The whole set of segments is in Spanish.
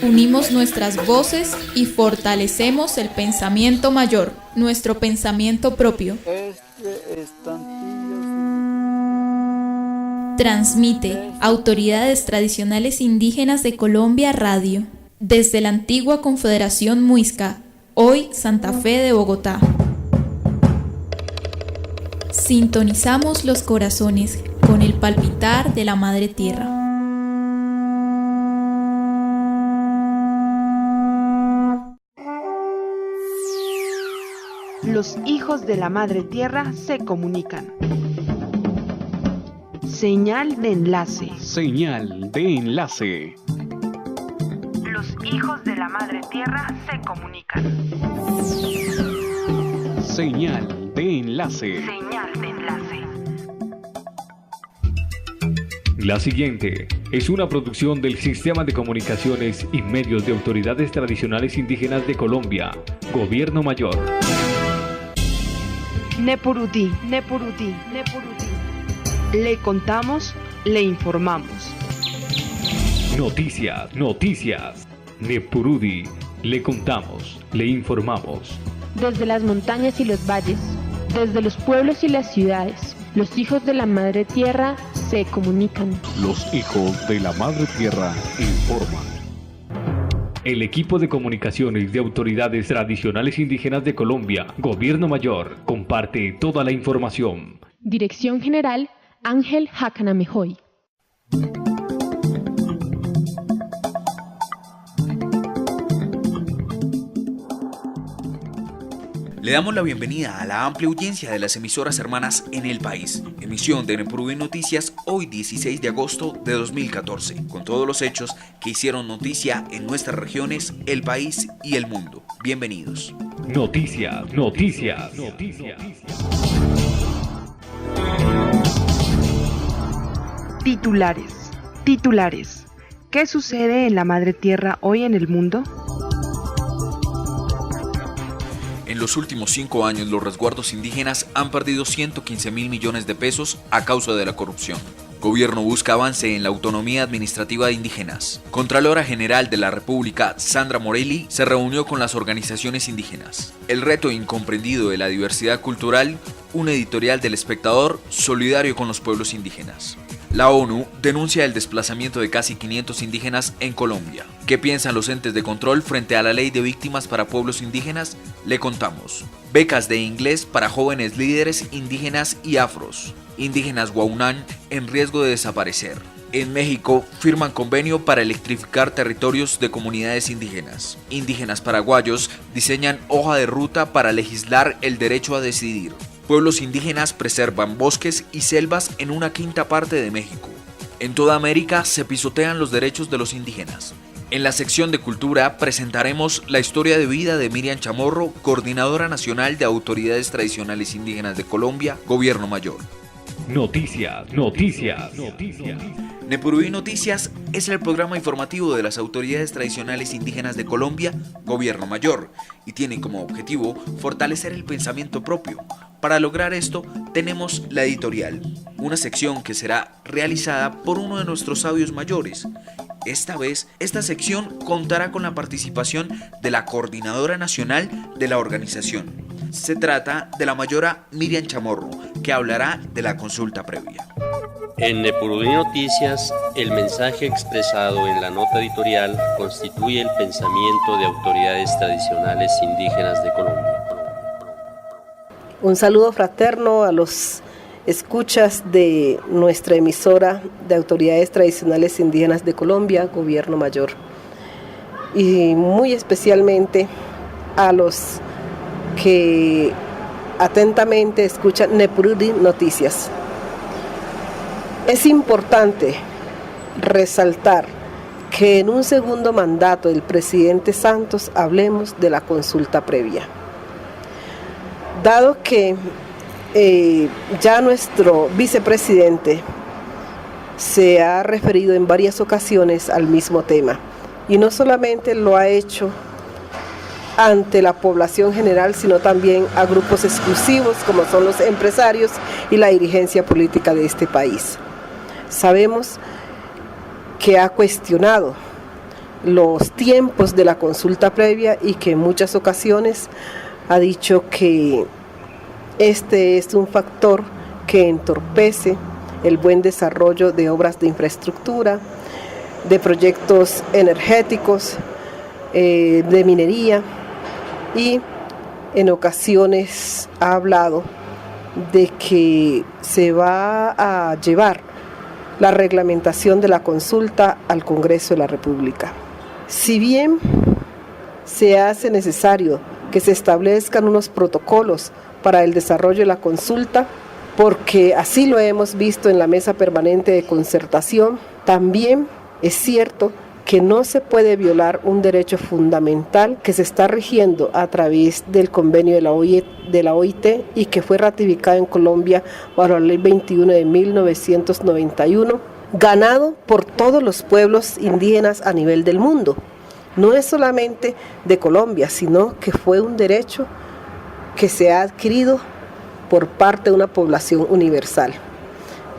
Unimos nuestras voces y fortalecemos el pensamiento mayor, nuestro pensamiento propio. Transmite Autoridades Tradicionales Indígenas de Colombia Radio, desde la antigua Confederación Muisca, hoy Santa Fe de Bogotá. Sintonizamos los corazones con el palpitar de la Madre Tierra. Los hijos de la Madre Tierra se comunican. Señal de enlace. Señal de enlace. Los hijos de la Madre Tierra se comunican. Señal de enlace. Señal de enlace. La siguiente es una producción del Sistema de Comunicaciones y Medios de Autoridades Tradicionales Indígenas de Colombia, Gobierno Mayor. Nepurutí, Nepurutí, Nepurutí. Le contamos, le informamos. Noticias, noticias. Nepurudi, le contamos, le informamos. Desde las montañas y los valles, desde los pueblos y las ciudades, los hijos de la Madre Tierra se comunican. Los hijos de la Madre Tierra informan. El equipo de comunicaciones de Autoridades Tradicionales Indígenas de Colombia, Gobierno Mayor, comparte toda la información. Dirección General, Ángel Jacanamejoy. Le damos la bienvenida a la amplia audiencia de las emisoras hermanas en el país. Emisión de Nepurudi Noticias hoy 16 de agosto de 2014, con todos los hechos que hicieron noticia en nuestras regiones, el país y el mundo. Bienvenidos. Noticias, noticias, noticias. Titulares. Titulares. ¿Qué sucede en la Madre Tierra hoy en el mundo? En los últimos 5 años, los resguardos indígenas han perdido 115.000 millones de pesos a causa de la corrupción. Gobierno busca avance en la autonomía administrativa de indígenas. Contralora General de la República, Sandra Morelli, se reunió con las organizaciones indígenas. El reto incomprendido de la diversidad cultural, un editorial del Espectador solidario con los pueblos indígenas. La ONU denuncia el desplazamiento de casi 500 indígenas en Colombia. ¿Qué piensan los entes de control frente a la ley de víctimas para pueblos indígenas? Le contamos. Becas de inglés para jóvenes líderes indígenas y afros. Indígenas Guaunán en riesgo de desaparecer. En México firman convenio para electrificar territorios de comunidades indígenas. Indígenas paraguayos diseñan hoja de ruta para legislar el derecho a decidir. Pueblos indígenas preservan bosques y selvas en una quinta parte de México. En toda América se pisotean los derechos de los indígenas. En la sección de cultura presentaremos la historia de vida de Miriam Chamorro, Coordinadora Nacional de Autoridades Tradicionales Indígenas de Colombia, Gobierno Mayor. Noticias, noticias, noticias. Nepurudi Noticias es el programa informativo de las Autoridades Tradicionales Indígenas de Colombia, Gobierno Mayor, y tiene como objetivo fortalecer el pensamiento propio. Para lograr esto, tenemos la editorial, una sección que será realizada por uno de nuestros sabios mayores. Esta vez, esta sección contará con la participación de la Coordinadora Nacional de la organización. Se trata de la mayora Miriam Chamorro, que hablará de la consulta previa. En Nepurudi Noticias, el mensaje expresado en la nota editorial constituye el pensamiento de autoridades tradicionales indígenas de Colombia. Un saludo fraterno a los escuchas de nuestra emisora de Autoridades Tradicionales Indígenas de Colombia, Gobierno Mayor, y muy especialmente a los que atentamente escuchan Nepurudi Noticias. Es importante resaltar que en un segundo mandato del presidente Santos hablemos de la consulta previa. Dado que ya nuestro vicepresidente se ha referido en varias ocasiones al mismo tema, y no solamente lo ha hecho ante la población general, sino también a grupos exclusivos como son los empresarios y la dirigencia política de este país. Sabemos que ha cuestionado los tiempos de la consulta previa y que en muchas ocasiones ha dicho que este es un factor que entorpece el buen desarrollo de obras de infraestructura, de proyectos energéticos, de minería, y en ocasiones ha hablado de que se va a llevar la reglamentación de la consulta al Congreso de la República. Si bien se hace necesario que se establezcan unos protocolos para el desarrollo de la consulta, porque así lo hemos visto en la Mesa Permanente de Concertación, también es cierto que no se puede violar un derecho fundamental que se está rigiendo a través del convenio de la OIT y que fue ratificado en Colombia bajo la Ley 21 de 1991, ganado por todos los pueblos indígenas a nivel del mundo. No es solamente de Colombia, sino que fue un derecho que se ha adquirido por parte de una población universal.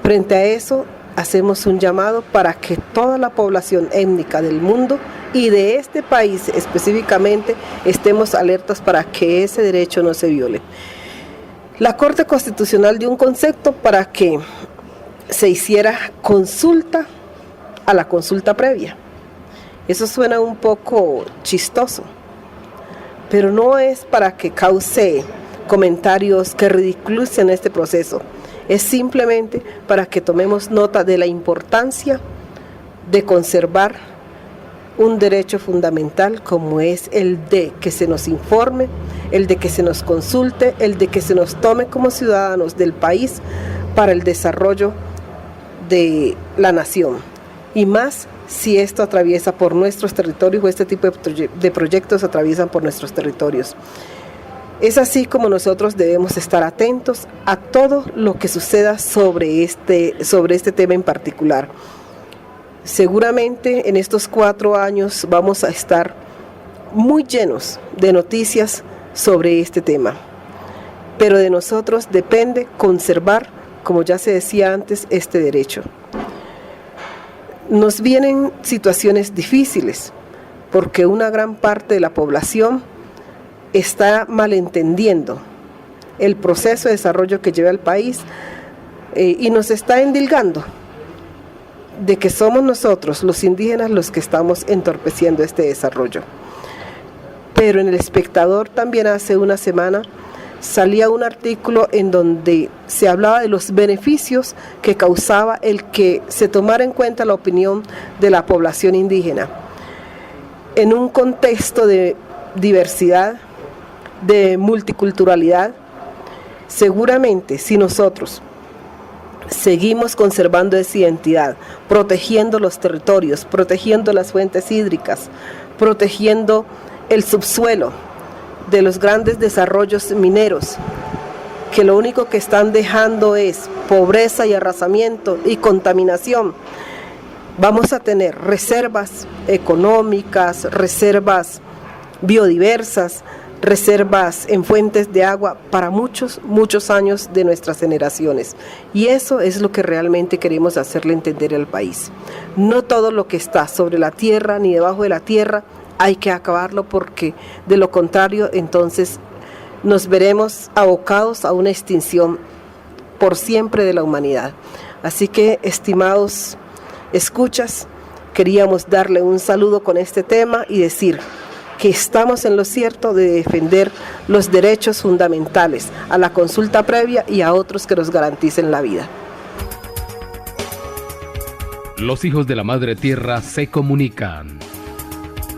Frente a eso, hacemos un llamado para que toda la población étnica del mundo y de este país específicamente estemos alertas para que ese derecho no se viole. La Corte Constitucional dio un concepto para que se hiciera consulta a la consulta previa. Eso suena un poco chistoso, pero no es para que cause comentarios que ridiculicen este proceso. Es simplemente para que tomemos nota de la importancia de conservar un derecho fundamental como es el de que se nos informe, el de que se nos consulte, el de que se nos tome como ciudadanos del país para el desarrollo de la nación. Y más si esto atraviesa por nuestros territorios o este tipo de proyectos atraviesan por nuestros territorios. Es así como nosotros debemos estar atentos a todo lo que suceda sobre este tema en particular. Seguramente en estos 4 años vamos a estar muy llenos de noticias sobre este tema, pero de nosotros depende conservar, como ya se decía antes, este derecho. Nos vienen situaciones difíciles porque una gran parte de la población está malentendiendo el proceso de desarrollo que lleva el país y nos está endilgando de que somos nosotros, los indígenas, los que estamos entorpeciendo este desarrollo. Pero en El Espectador también hace una semana salía un artículo en donde se hablaba de los beneficios que causaba el que se tomara en cuenta la opinión de la población indígena. En un contexto de diversidad, de multiculturalidad, seguramente si nosotros seguimos conservando esa identidad, protegiendo los territorios, protegiendo las fuentes hídricas, protegiendo el subsuelo de los grandes desarrollos mineros, que lo único que están dejando es pobreza y arrasamiento y contaminación, vamos a tener reservas económicas, reservas biodiversas, reservas en fuentes de agua para muchos, muchos años de nuestras generaciones. Y eso es lo que realmente queremos hacerle entender al país. No todo lo que está sobre la tierra ni debajo de la tierra hay que acabarlo, porque de lo contrario entonces nos veremos abocados a una extinción por siempre de la humanidad. Así que, estimados escuchas, queríamos darle un saludo con este tema y decir que estamos en lo cierto de defender los derechos fundamentales a la consulta previa y a otros que nos garanticen la vida. Los hijos de la Madre Tierra se comunican.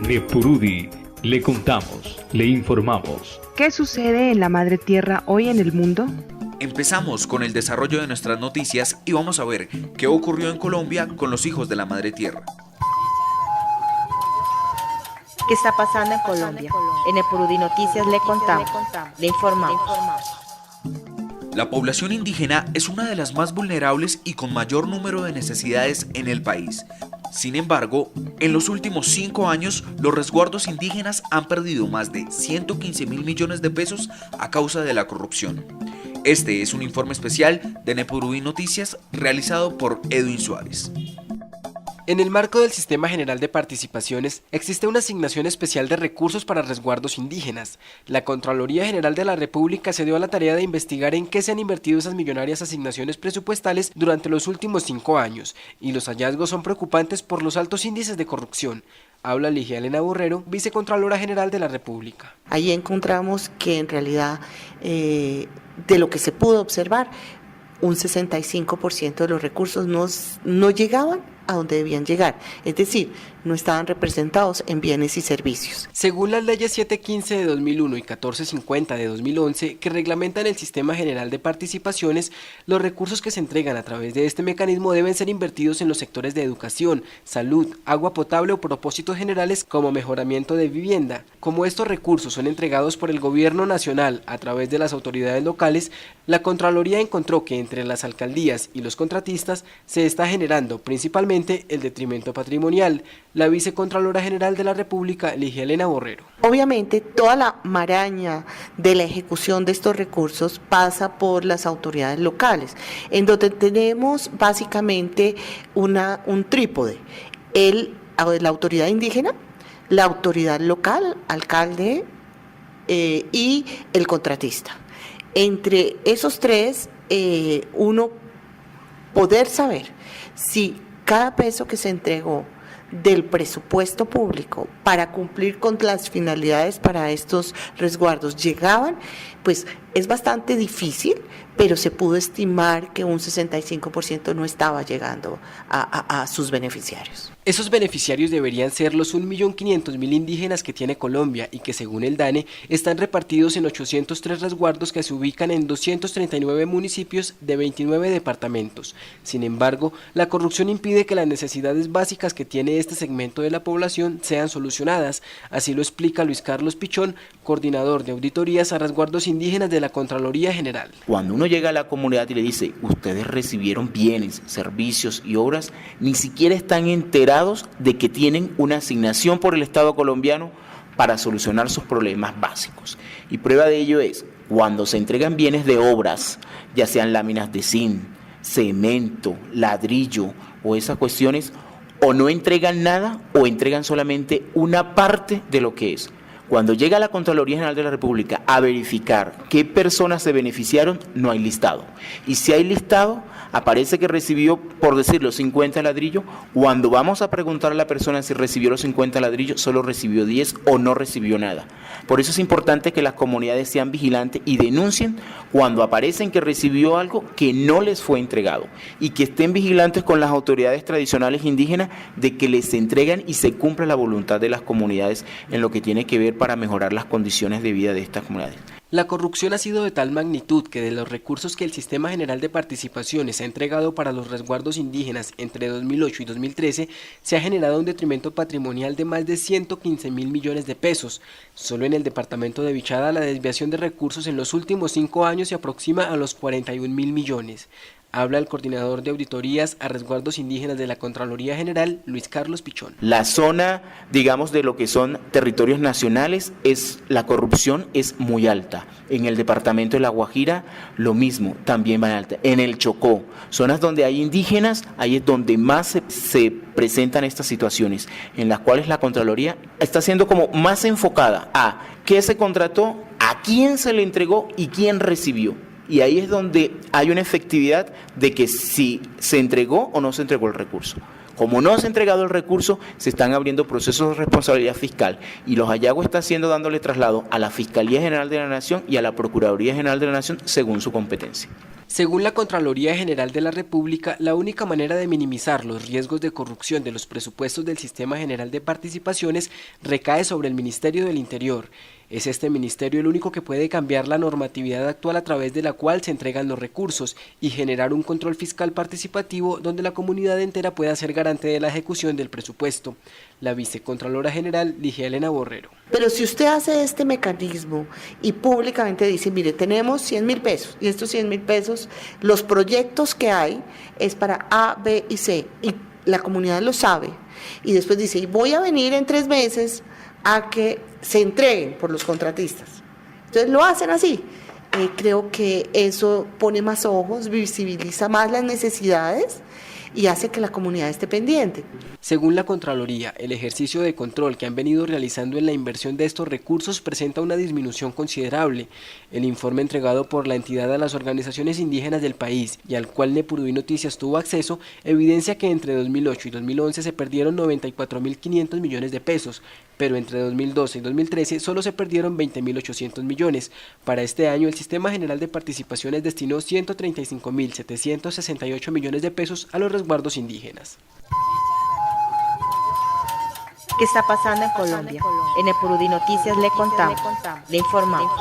De Purudi le contamos, le informamos. ¿Qué sucede en la Madre Tierra hoy en el mundo? Empezamos con el desarrollo de nuestras noticias y vamos a ver qué ocurrió en Colombia con los hijos de la Madre Tierra. ¿Qué está pasando en Colombia? En el Purudi Noticias le contamos, le informamos. La población indígena es una de las más vulnerables y con mayor número de necesidades en el país. Sin embargo, en los últimos 5 años, los resguardos indígenas han perdido más de 115.000 millones de pesos a causa de la corrupción. Este es un informe especial de Nepurudí Noticias realizado por Edwin Suárez. En el marco del Sistema General de Participaciones, existe una asignación especial de recursos para resguardos indígenas. La Contraloría General de la República se dio a la tarea de investigar en qué se han invertido esas millonarias asignaciones presupuestales durante los últimos 5 años, y los hallazgos son preocupantes por los altos índices de corrupción. Habla Ligia Elena Borrero, Vicecontralora General de la República. Ahí encontramos que en realidad, de lo que se pudo observar, un 65% de los recursos no llegaban a donde debían llegar, es decir, no estaban representados en bienes y servicios. Según las leyes 715 de 2001 y 1450 de 2011, que reglamentan el Sistema General de Participaciones, los recursos que se entregan a través de este mecanismo deben ser invertidos en los sectores de educación, salud, agua potable o propósitos generales como mejoramiento de vivienda. Como estos recursos son entregados por el Gobierno Nacional a través de las autoridades locales, la Contraloría encontró que entre las alcaldías y los contratistas se está generando principalmente el detrimento patrimonial. La Vicecontralora General de la República, Ligia Elena Borrero. Obviamente, toda la maraña de la ejecución de estos recursos pasa por las autoridades locales, en donde tenemos básicamente un trípode, la autoridad indígena, la autoridad local, alcalde y el contratista. Entre esos tres, uno poder saber si cada peso que se entregó del presupuesto público para cumplir con las finalidades para estos resguardos llegaban, pues es bastante difícil, pero se pudo estimar que un 65% no estaba llegando a sus beneficiarios. Esos beneficiarios deberían ser los 1.500.000 indígenas que tiene Colombia y que, según el DANE, están repartidos en 803 resguardos que se ubican en 239 municipios de 29 departamentos. Sin embargo, la corrupción impide que las necesidades básicas que tiene este segmento de la población sean solucionadas. Así lo explica Luis Carlos Pichón, coordinador de auditorías a resguardos indígenas de la Contraloría General. Cuando uno llega a la comunidad y le dice, ustedes recibieron bienes, servicios y obras, ni siquiera están enterados de que tienen una asignación por el Estado colombiano para solucionar sus problemas básicos. Y prueba de ello es cuando se entregan bienes de obras, ya sean láminas de zinc, cemento, ladrillo o esas cuestiones, o no entregan nada o entregan solamente una parte de lo que es. Cuando llega la Contraloría General de la República a verificar qué personas se beneficiaron, no hay listado. Y si hay listado, aparece que recibió, por decirlo, 50 ladrillos. Cuando vamos a preguntar a la persona si recibió los 50 ladrillos, solo recibió 10 o no recibió nada. Por eso es importante que las comunidades sean vigilantes y denuncien cuando aparecen que recibió algo que no les fue entregado. Y que estén vigilantes con las autoridades tradicionales indígenas de que les entreguen y se cumpla la voluntad de las comunidades en lo que tiene que ver para mejorar las condiciones de vida de estas comunidades. La corrupción ha sido de tal magnitud que de los recursos que el Sistema General de Participaciones ha entregado para los resguardos indígenas entre 2008 y 2013, se ha generado un detrimento patrimonial de más de 115.000 millones de pesos. Solo en el departamento de Vichada la desviación de recursos en los últimos 5 años se aproxima a los 41.000 millones. Habla el coordinador de auditorías a resguardos indígenas de la Contraloría General, Luis Carlos Pichón. La zona, digamos, de lo que son territorios nacionales, la corrupción es muy alta. En el departamento de La Guajira, lo mismo, también va alta. En el Chocó, zonas donde hay indígenas, ahí es donde más se presentan estas situaciones, en las cuales la Contraloría está siendo como más enfocada a qué se contrató, a quién se le entregó y quién recibió. Y ahí es donde hay una efectividad de que si se entregó o no se entregó el recurso. Como no se ha entregado el recurso, se están abriendo procesos de responsabilidad fiscal y los hallazgos están dándole traslado a la Fiscalía General de la Nación y a la Procuraduría General de la Nación según su competencia. Según la Contraloría General de la República, la única manera de minimizar los riesgos de corrupción de los presupuestos del Sistema General de Participaciones recae sobre el Ministerio del Interior. Es este ministerio el único que puede cambiar la normatividad actual a través de la cual se entregan los recursos y generar un control fiscal participativo donde la comunidad entera pueda ser garante de la ejecución del presupuesto. La Vicecontralora General, Ligia Elena Borrero. Pero si usted hace este mecanismo y públicamente dice, mire, tenemos 100.000 pesos y estos 100.000 pesos, los proyectos que hay es para A, B y C y la comunidad lo sabe y después dice, voy a venir en 3 meses a que se entreguen por los contratistas. Entonces lo hacen así. Creo que eso pone más ojos, visibiliza más las necesidades y hace que la comunidad esté pendiente. Según la Contraloría, el ejercicio de control que han venido realizando en la inversión de estos recursos presenta una disminución considerable. El informe entregado por la entidad a las organizaciones indígenas del país y al cual Nepurudí Noticias tuvo acceso, evidencia que entre 2008 y 2011 se perdieron 94.500 millones de pesos, pero entre 2012 y 2013 solo se perdieron 20.800 millones. Para este año, el Sistema General de Participaciones destinó 135.768 millones de pesos a los resguardos indígenas. ¿Qué está pasando en Colombia? En Nepurudí Noticias le contamos, le informamos.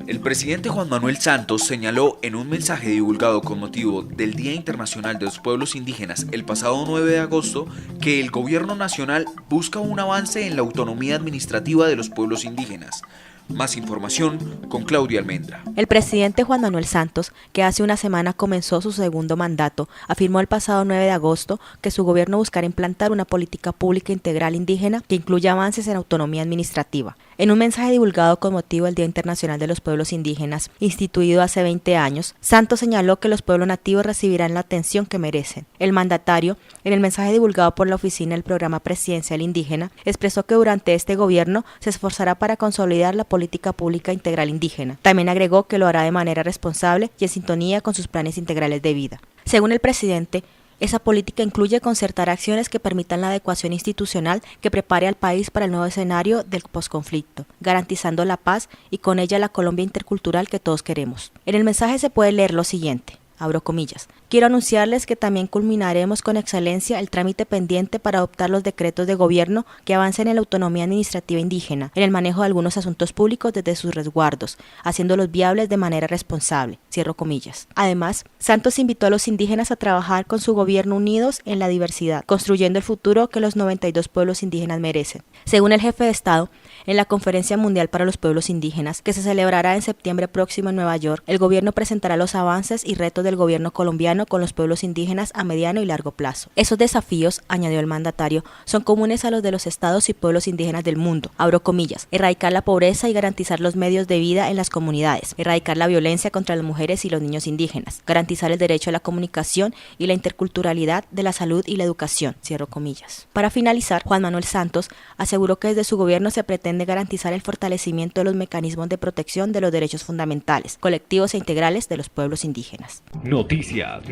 El presidente Juan Manuel Santos señaló en un mensaje divulgado con motivo del Día Internacional de los Pueblos Indígenas el pasado 9 de agosto que el gobierno nacional busca un avance en la autonomía administrativa de los pueblos indígenas. Más información con Claudia Almendra. El presidente Juan Manuel Santos, que hace una semana comenzó su segundo mandato, afirmó el pasado 9 de agosto que su gobierno buscará implantar una política pública integral indígena que incluya avances en autonomía administrativa. En un mensaje divulgado con motivo del Día Internacional de los Pueblos Indígenas, instituido hace 20 años, Santos señaló que los pueblos nativos recibirán la atención que merecen. El mandatario, en el mensaje divulgado por la oficina del Programa Presidencial Indígena, expresó que durante este gobierno se esforzará para consolidar la política pública integral indígena. También agregó que lo hará de manera responsable y en sintonía con sus planes integrales de vida. Según el presidente, esa política incluye concertar acciones que permitan la adecuación institucional que prepare al país para el nuevo escenario del posconflicto, garantizando la paz y con ella la Colombia intercultural que todos queremos. En el mensaje se puede leer lo siguiente. Abro comillas. Quiero anunciarles que también culminaremos con excelencia el trámite pendiente para adoptar los decretos de gobierno que avancen en la autonomía administrativa indígena, en el manejo de algunos asuntos públicos desde sus resguardos, haciéndolos viables de manera responsable. Cierro comillas. Además, Santos invitó a los indígenas a trabajar con su gobierno unidos en la diversidad, construyendo el futuro que los 92 pueblos indígenas merecen. Según el jefe de Estado, en la Conferencia Mundial para los Pueblos Indígenas, que se celebrará en septiembre próximo en Nueva York, el gobierno presentará los avances y retos del gobierno colombiano con los pueblos indígenas a mediano y largo plazo. Esos desafíos, añadió el mandatario, son comunes a los de los estados y pueblos indígenas del mundo. Abro comillas. Erradicar la pobreza y garantizar los medios de vida en las comunidades. Erradicar la violencia contra las mujeres y los niños indígenas. Garantizar el derecho a la comunicación y la interculturalidad de la salud y la educación. Cierro comillas. Para finalizar, Juan Manuel Santos aseguró que desde su gobierno se pretende garantizar el fortalecimiento de los mecanismos de protección de los derechos fundamentales, colectivos e integrales de los pueblos indígenas. Noticias.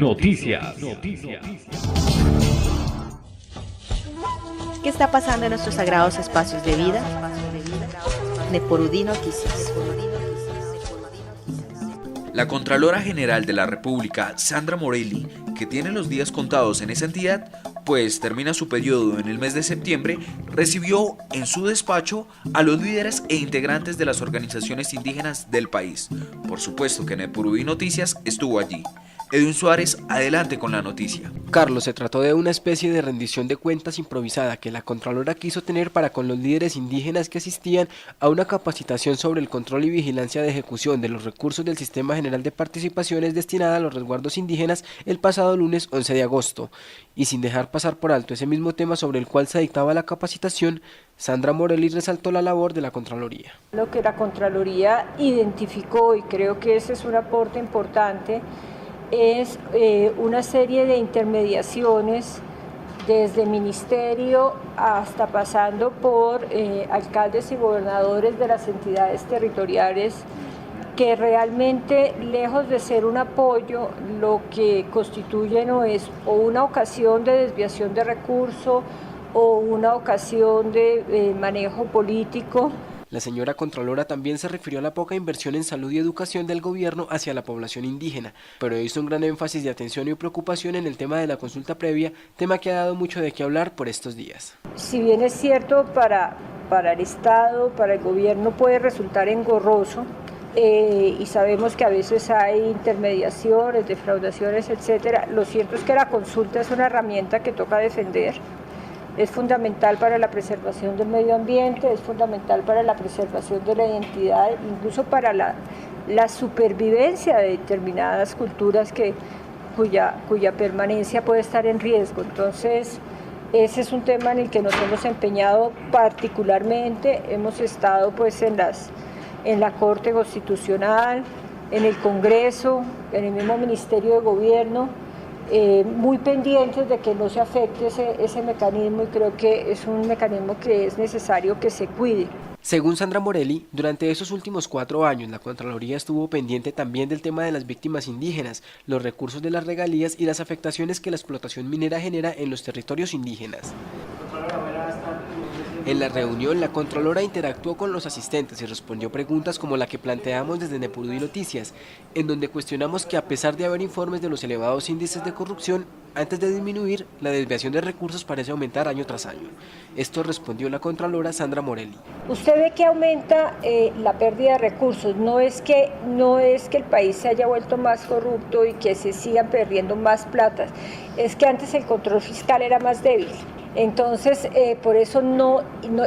¿Qué está pasando en nuestros sagrados espacios de vida? Nepurudí Noticias. La Contralora General de la República, Sandra Morelli, que tiene los días contados en esa entidad, pues termina su periodo en el mes de septiembre, recibió en su despacho a los líderes e integrantes de las organizaciones indígenas del país. Por supuesto que Nepurudí Noticias estuvo allí. Edwin Suárez, adelante con la noticia. Carlos, se trató de una especie de rendición de cuentas improvisada que la Contralora quiso tener para con los líderes indígenas que asistían a una capacitación sobre el control y vigilancia de ejecución de los recursos del Sistema General de Participaciones destinada a los resguardos indígenas el pasado lunes 11 de agosto. Y sin dejar pasar por alto ese mismo tema sobre el cual se dictaba la capacitación, Sandra Morelli resaltó la labor de la Contraloría. Lo que la Contraloría identificó, y creo que ese es un aporte importante, es una serie de intermediaciones desde ministerio hasta pasando por alcaldes y gobernadores de las entidades territoriales que realmente, lejos de ser un apoyo, lo que constituyen o es o una ocasión de desviación de recursos o una ocasión de manejo político. La señora Contralora también se refirió a la poca inversión en salud y educación del gobierno hacia la población indígena, pero hizo un gran énfasis de atención y preocupación en el tema de la consulta previa, tema que ha dado mucho de qué hablar por estos días. Si bien es cierto para el Estado, para el gobierno puede resultar engorroso, y sabemos que a veces hay intermediaciones, defraudaciones, etcétera, lo cierto es que la consulta es una herramienta que toca defender. Es fundamental para la preservación del medio ambiente, es fundamental para la preservación de la identidad, incluso para la supervivencia de determinadas culturas que cuya permanencia puede estar en riesgo. Entonces, ese es un tema en el que nos hemos empeñado particularmente. Hemos estado pues en la Corte Constitucional, en el Congreso, en el mismo Ministerio de Gobierno, muy pendientes de que no se afecte ese mecanismo, y creo que es un mecanismo que es necesario que se cuide. Según Sandra Morelli, durante esos últimos 4 años la Contraloría estuvo pendiente también del tema de las víctimas indígenas, los recursos de las regalías y las afectaciones que la explotación minera genera en los territorios indígenas. En la reunión, la Contralora interactuó con los asistentes y respondió preguntas como la que planteamos desde Nepurudí Noticias, en donde cuestionamos que a pesar de haber informes de los elevados índices de corrupción, antes de disminuir, la desviación de recursos parece aumentar año tras año. Esto respondió la Contralora Sandra Morelli. Usted ve que aumenta la pérdida de recursos, no es que el país se haya vuelto más corrupto y que se sigan perdiendo más plata, es que antes el control fiscal era más débil. Entonces, por eso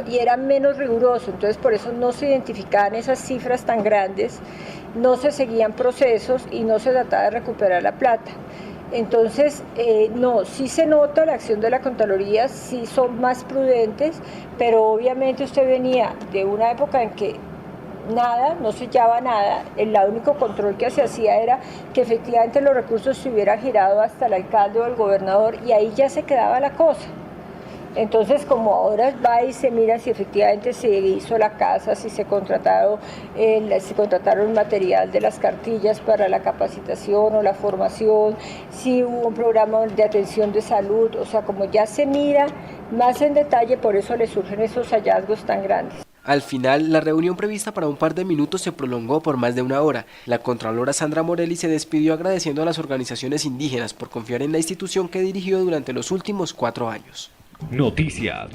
y era menos riguroso, entonces por eso no se identificaban esas cifras tan grandes, no se seguían procesos y no se trataba de recuperar la plata. Entonces, sí se nota la acción de la Contraloría, sí son más prudentes, pero obviamente usted venía de una época en que no se hallaba nada, el único control que se hacía era que efectivamente los recursos se hubieran girado hasta el alcalde o el gobernador, y ahí ya se quedaba la cosa. Entonces, como ahora va y se mira si efectivamente se hizo la casa, si se contrataron material de las cartillas para la capacitación o la formación, si hubo un programa de atención de salud, o sea, como ya se mira más en detalle, por eso le surgen esos hallazgos tan grandes. Al final, la reunión prevista para un par de minutos se prolongó por más de 1 hora. La Contralora Sandra Morelli se despidió agradeciendo a las organizaciones indígenas por confiar en la institución que dirigió durante los últimos 4 años. Noticias.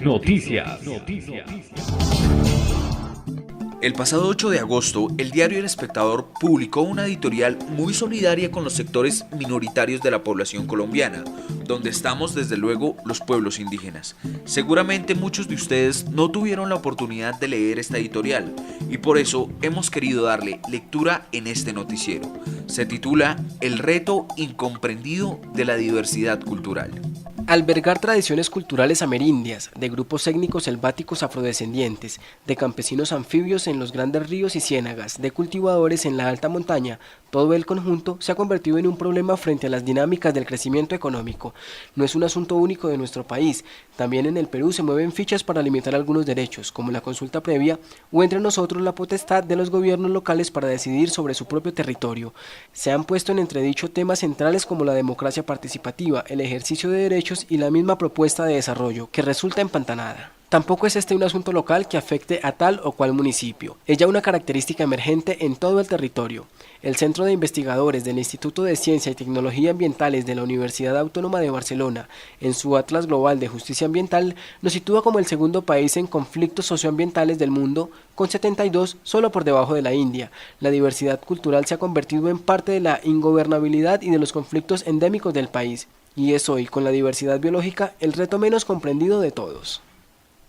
El pasado 8 de agosto, el diario El Espectador publicó una editorial muy solidaria con los sectores minoritarios de la población colombiana, donde estamos desde luego los pueblos indígenas. Seguramente muchos de ustedes no tuvieron la oportunidad de leer esta editorial, y por eso hemos querido darle lectura en este noticiero. Se titula El reto incomprendido de la diversidad cultural. Albergar tradiciones culturales amerindias, de grupos étnicos selváticos afrodescendientes, de campesinos anfibios en los grandes ríos y ciénagas, de cultivadores en la alta montaña, todo el conjunto se ha convertido en un problema frente a las dinámicas del crecimiento económico. No es un asunto único de nuestro país, también en el Perú se mueven fichas para limitar algunos derechos, como la consulta previa, o entre nosotros la potestad de los gobiernos locales para decidir sobre su propio territorio. Se han puesto en entredicho temas centrales como la democracia participativa, el ejercicio de derechos y la misma propuesta de desarrollo, que resulta empantanada. Tampoco es este un asunto local que afecte a tal o cual municipio, es ya una característica emergente en todo el territorio. El Centro de Investigadores del Instituto de Ciencia y Tecnología Ambientales de la Universidad Autónoma de Barcelona, en su Atlas Global de Justicia Ambiental, nos sitúa como el segundo país en conflictos socioambientales del mundo, con 72, solo por debajo de la India. La diversidad cultural se ha convertido en parte de la ingobernabilidad y de los conflictos endémicos del país, y es hoy, con la diversidad biológica, el reto menos comprendido de todos.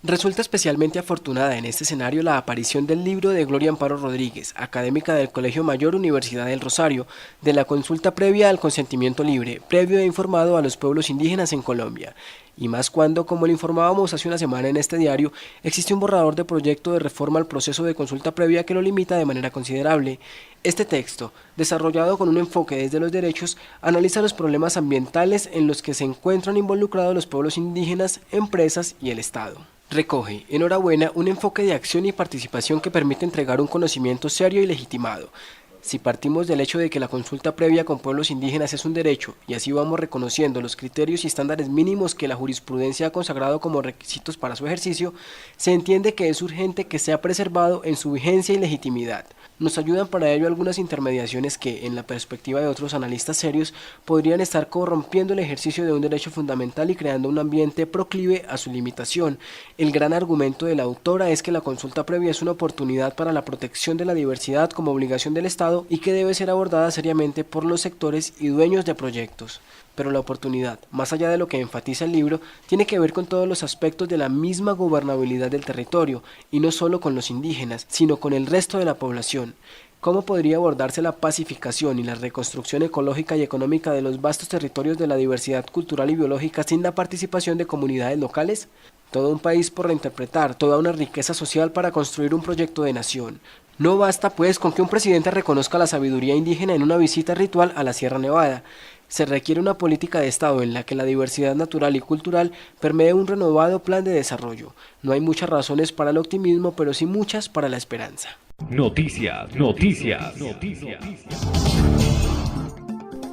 Resulta especialmente afortunada en este escenario la aparición del libro de Gloria Amparo Rodríguez, académica del Colegio Mayor Universidad del Rosario, de la consulta previa al consentimiento libre, previo e informado a los pueblos indígenas en Colombia. Y más cuando, como le informábamos hace una semana en este diario, existe un borrador de proyecto de reforma al proceso de consulta previa que lo limita de manera considerable. Este texto, desarrollado con un enfoque desde los derechos, analiza los problemas ambientales en los que se encuentran involucrados los pueblos indígenas, empresas y el Estado. Recoge, enhorabuena, un enfoque de acción y participación que permite entregar un conocimiento serio y legitimado. Si partimos del hecho de que la consulta previa con pueblos indígenas es un derecho, y así vamos reconociendo los criterios y estándares mínimos que la jurisprudencia ha consagrado como requisitos para su ejercicio, se entiende que es urgente que sea preservado en su vigencia y legitimidad. Nos ayudan para ello algunas intermediaciones que, en la perspectiva de otros analistas serios, podrían estar corrompiendo el ejercicio de un derecho fundamental y creando un ambiente proclive a su limitación. El gran argumento de la autora es que la consulta previa es una oportunidad para la protección de la diversidad como obligación del Estado y que debe ser abordada seriamente por los sectores y dueños de proyectos. Pero la oportunidad, más allá de lo que enfatiza el libro, tiene que ver con todos los aspectos de la misma gobernabilidad del territorio, y no solo con los indígenas, sino con el resto de la población. ¿Cómo podría abordarse la pacificación y la reconstrucción ecológica y económica de los vastos territorios de la diversidad cultural y biológica sin la participación de comunidades locales? Todo un país por reinterpretar, toda una riqueza social para construir un proyecto de nación. No basta pues con que un presidente reconozca la sabiduría indígena en una visita ritual a la Sierra Nevada. Se requiere una política de Estado en la que la diversidad natural y cultural permee un renovado plan de desarrollo. No hay muchas razones para el optimismo, pero sí muchas para la esperanza. Noticias.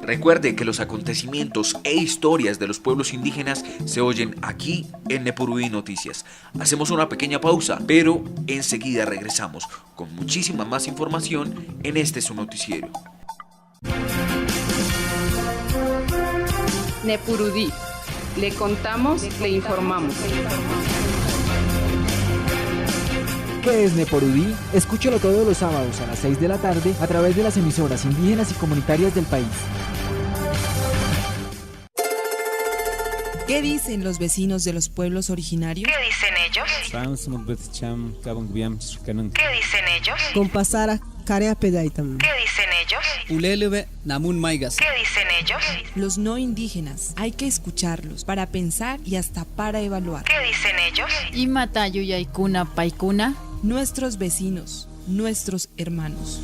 Recuerde que los acontecimientos e historias de los pueblos indígenas se oyen aquí en Nepurudí Noticias. Hacemos una pequeña pausa, pero enseguida regresamos con muchísima más información en este su noticiero. Nepurudí. Le contamos, le informamos. ¿Qué es Nepurudí? Escúchalo todos los sábados a las 6 de la tarde a través de las emisoras indígenas y comunitarias del país. ¿Qué dicen los vecinos de los pueblos originarios? ¿Qué dicen ellos? ¿Qué dicen ellos? Compasara Karea Pedaitam. ¿Qué dicen ellos? Ulelube Namun Maigas. ¿Qué dicen ellos? Los no indígenas, hay que escucharlos para pensar y hasta para evaluar. ¿Qué dicen ellos? Imatayu Yaikuna Paikuna. Nuestros vecinos, nuestros hermanos.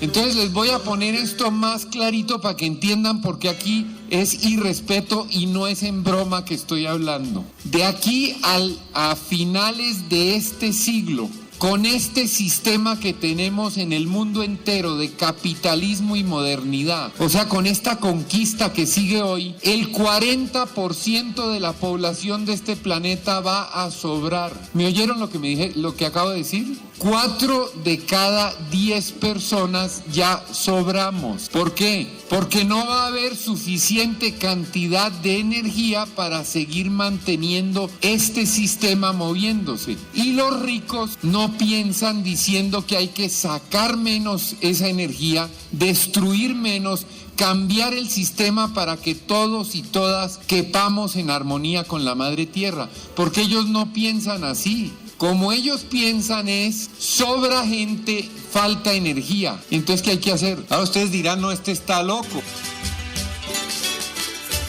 Entonces les voy a poner esto más clarito para que entiendan por qué aquí es irrespeto y no es en broma que estoy hablando. De aquí a finales de este siglo, con este sistema que tenemos en el mundo entero de capitalismo y modernidad, o sea, con esta conquista que sigue hoy, el 40% de la población de este planeta va a sobrar. ¿Me oyeron lo que acabo de decir? 4 de cada 10 personas ya sobramos. ¿Por qué? Porque no va a haber suficiente cantidad de energía para seguir manteniendo este sistema moviéndose. Y los ricos no piensan diciendo que hay que sacar menos esa energía, destruir menos, cambiar el sistema para que todos y todas quepamos en armonía con la Madre Tierra. Porque ellos no piensan así. Como ellos piensan es, sobra gente, falta energía. Entonces, ¿qué hay que hacer? Ahora ustedes dirán, no, este está loco.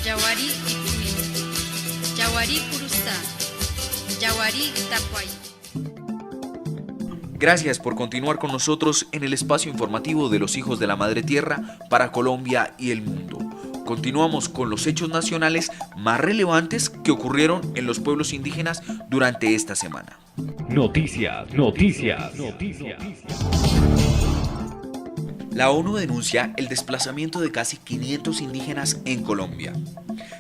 Yawari Purusta. Yawari Tapuay. Gracias por continuar con nosotros en el espacio informativo de los hijos de la Madre Tierra para Colombia y el mundo. Continuamos con los hechos nacionales más relevantes que ocurrieron en los pueblos indígenas durante esta semana. Noticias. La ONU denuncia el desplazamiento de casi 500 indígenas en Colombia.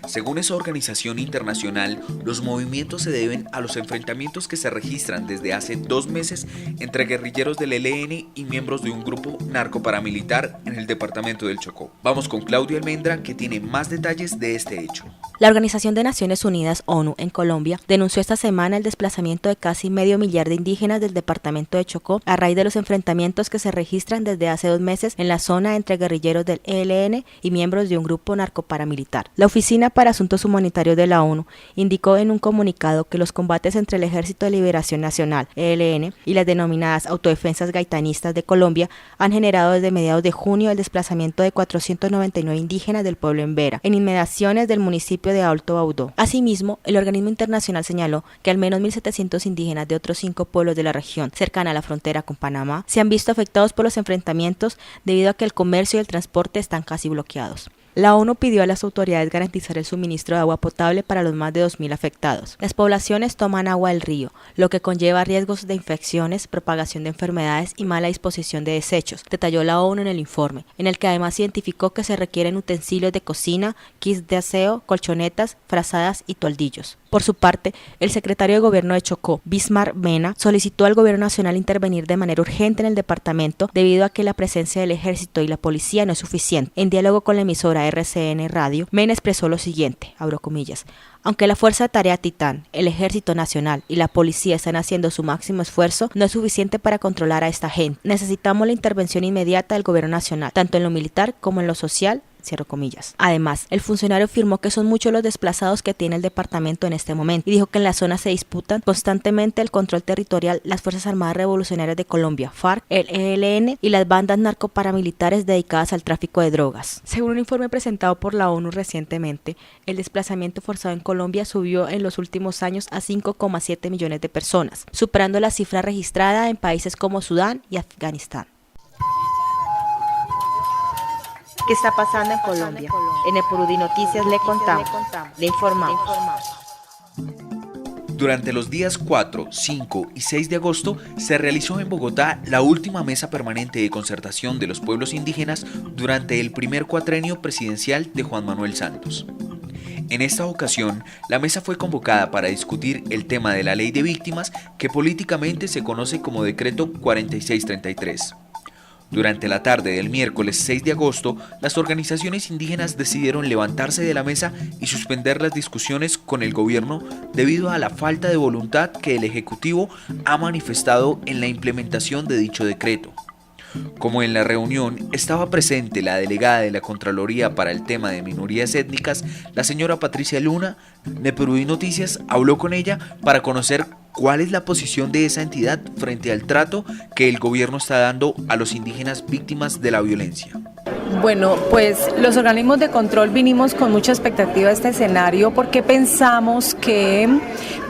Según esa organización internacional, los movimientos se deben a los enfrentamientos que se registran desde hace 2 meses entre guerrilleros del ELN y miembros de un grupo narcoparamilitar en el departamento del Chocó. Vamos con Claudia Almendra, que tiene más detalles de este hecho. La Organización de Naciones Unidas, ONU, en Colombia, denunció esta semana el desplazamiento de casi 500 mil de indígenas del departamento de Chocó a raíz de los enfrentamientos que se registran desde hace 2 meses en la zona entre guerrilleros del ELN y miembros de un grupo narcoparamilitar. La Oficina para Asuntos Humanitarios de la ONU indicó en un comunicado que los combates entre el Ejército de Liberación Nacional, ELN, y las denominadas autodefensas gaitanistas de Colombia han generado desde mediados de junio el desplazamiento de 499 indígenas del pueblo Embera, en inmediaciones del municipio de Alto Baudó. Asimismo, el organismo internacional señaló que al menos 1.700 indígenas de otros 5 pueblos de la región cercana a la frontera con Panamá se han visto afectados por los enfrentamientos debido a que el comercio y el transporte están casi bloqueados. La ONU pidió a las autoridades garantizar el suministro de agua potable para los más de 2.000 afectados. Las poblaciones toman agua del río, lo que conlleva riesgos de infecciones, propagación de enfermedades y mala disposición de desechos, detalló la ONU en el informe, en el que además identificó que se requieren utensilios de cocina, kits de aseo, colchonetas, frazadas y toldillos. Por su parte, el secretario de Gobierno de Chocó, Bismar Mena, solicitó al Gobierno Nacional intervenir de manera urgente en el departamento debido a que la presencia del Ejército y la Policía no es suficiente. En diálogo con la emisora RCN Radio, Mena expresó lo siguiente, abro comillas: aunque la Fuerza de Tarea Titán, el Ejército Nacional y la Policía están haciendo su máximo esfuerzo, no es suficiente para controlar a esta gente. Necesitamos la intervención inmediata del Gobierno Nacional, tanto en lo militar como en lo social, cierro comillas. Además, el funcionario afirmó que son muchos los desplazados que tiene el departamento en este momento y dijo que en la zona se disputan constantemente el control territorial las Fuerzas Armadas Revolucionarias de Colombia, FARC, el ELN y las bandas narcoparamilitares dedicadas al tráfico de drogas. Según un informe presentado por la ONU recientemente, el desplazamiento forzado en Colombia subió en los últimos años a 5,7 millones de personas, superando la cifra registrada en países como Sudán y Afganistán. ¿Qué está pasando en Colombia? En Epurudí Noticias le contamos, le informamos. Durante los días 4, 5 y 6 de agosto se realizó en Bogotá la última mesa permanente de concertación de los pueblos indígenas durante el primer cuatrenio presidencial de Juan Manuel Santos. En esta ocasión, la mesa fue convocada para discutir el tema de la ley de víctimas que políticamente se conoce como Decreto 4633. Durante la tarde del miércoles 6 de agosto, las organizaciones indígenas decidieron levantarse de la mesa y suspender las discusiones con el gobierno debido a la falta de voluntad que el Ejecutivo ha manifestado en la implementación de dicho decreto. Como en la reunión estaba presente la delegada de la Contraloría para el tema de minorías étnicas, la señora Patricia Luna, Epurudí Noticias habló con ella para conocer cuál es la posición de esa entidad frente al trato que el gobierno está dando a los indígenas víctimas de la violencia. Bueno, pues los organismos de control vinimos con mucha expectativa a este escenario porque pensamos que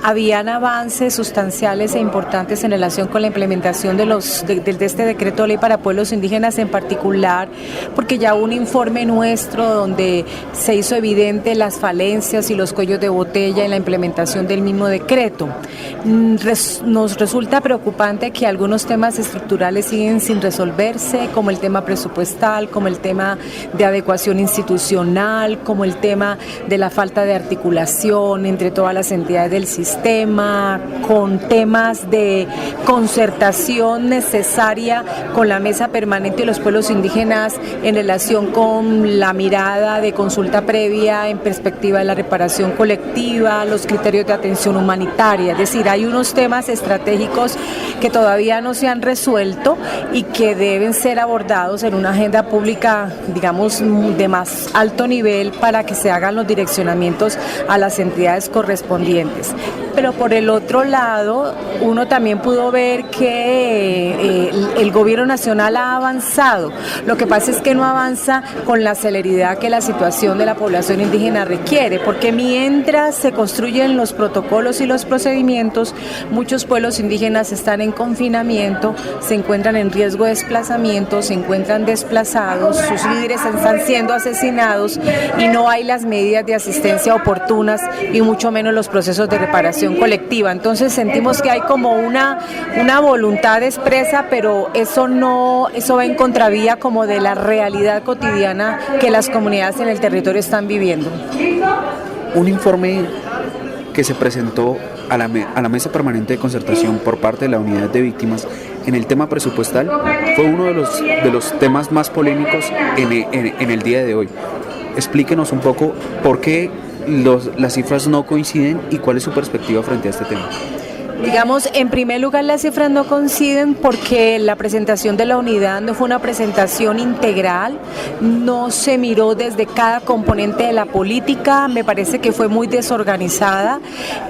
habían avances sustanciales e importantes en relación con la implementación de este decreto de ley para pueblos indígenas en particular, porque ya hubo un informe nuestro donde se hizo evidente las falencias y los cuellos de botella en la implementación del mismo decreto. Nos resulta preocupante que algunos temas estructurales siguen sin resolverse, como el tema presupuestal, como el tema de adecuación institucional, como el tema de la falta de articulación entre todas las entidades del sistema, con temas de concertación necesaria con la mesa permanente de los pueblos indígenas en relación con la mirada de consulta previa en perspectiva de la reparación colectiva, los criterios de atención humanitaria. Es decir, hay unos temas estratégicos que todavía no se han resuelto y que deben ser abordados en una agenda pública, digamos, de más alto nivel para que se hagan los direccionamientos a las entidades correspondientes. Pero por el otro lado, uno también pudo ver que el gobierno nacional ha avanzado. Lo que pasa es que no avanza con la celeridad que la situación de la población indígena requiere, porque mientras se construyen los protocolos y los procedimientos, muchos pueblos indígenas están en confinamiento, se encuentran en riesgo de desplazamiento, se encuentran desplazados, sus líderes están siendo asesinados y no hay las medidas de asistencia oportunas y mucho menos los procesos de reparación colectiva. Entonces sentimos que hay como una voluntad expresa, pero eso va en contravía como de la realidad cotidiana que las comunidades en el territorio están viviendo. Un informe que se presentó a la mesa permanente de concertación por parte de la unidad de víctimas en el tema presupuestal fue uno de los temas más polémicos en el día de hoy. Explíquenos un poco por qué las cifras no coinciden y cuál es su perspectiva frente a este tema. Digamos, en primer lugar las cifras no coinciden porque la presentación de la unidad no fue una presentación integral, no se miró desde cada componente de la política, me parece que fue muy desorganizada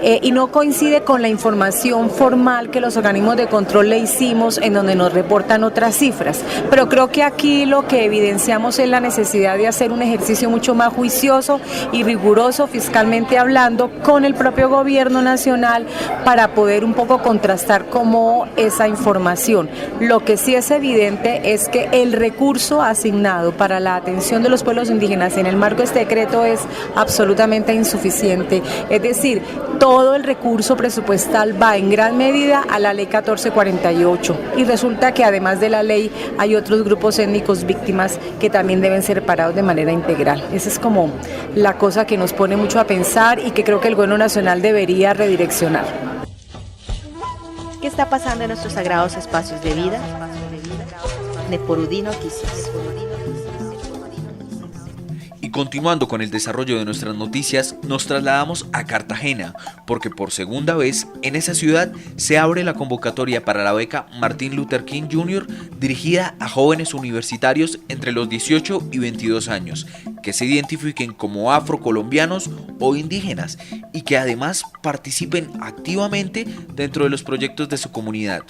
y no coincide con la información formal que los organismos de control le hicimos en donde nos reportan otras cifras. Pero creo que aquí lo que evidenciamos es la necesidad de hacer un ejercicio mucho más juicioso y riguroso fiscalmente hablando con el propio gobierno nacional para poder un poco contrastar como esa información. Lo que sí es evidente es que el recurso asignado para la atención de los pueblos indígenas en el marco de este decreto es absolutamente insuficiente. Es decir, todo el recurso presupuestal va en gran medida a la ley 1448 y resulta que además de la ley hay otros grupos étnicos víctimas que también deben ser parados de manera integral. Esa es como la cosa que nos pone mucho a pensar y que creo que el gobierno nacional debería redireccionar. ¿Qué está pasando en nuestros sagrados espacios de vida? Epurudí Noticias. Y continuando con el desarrollo de nuestras noticias, nos trasladamos a Cartagena, porque por segunda vez en esa ciudad se abre la convocatoria para la beca Martin Luther King Jr. dirigida a jóvenes universitarios entre los 18 y 22 años, que se identifiquen como afrocolombianos o indígenas y que además participen activamente dentro de los proyectos de su comunidad.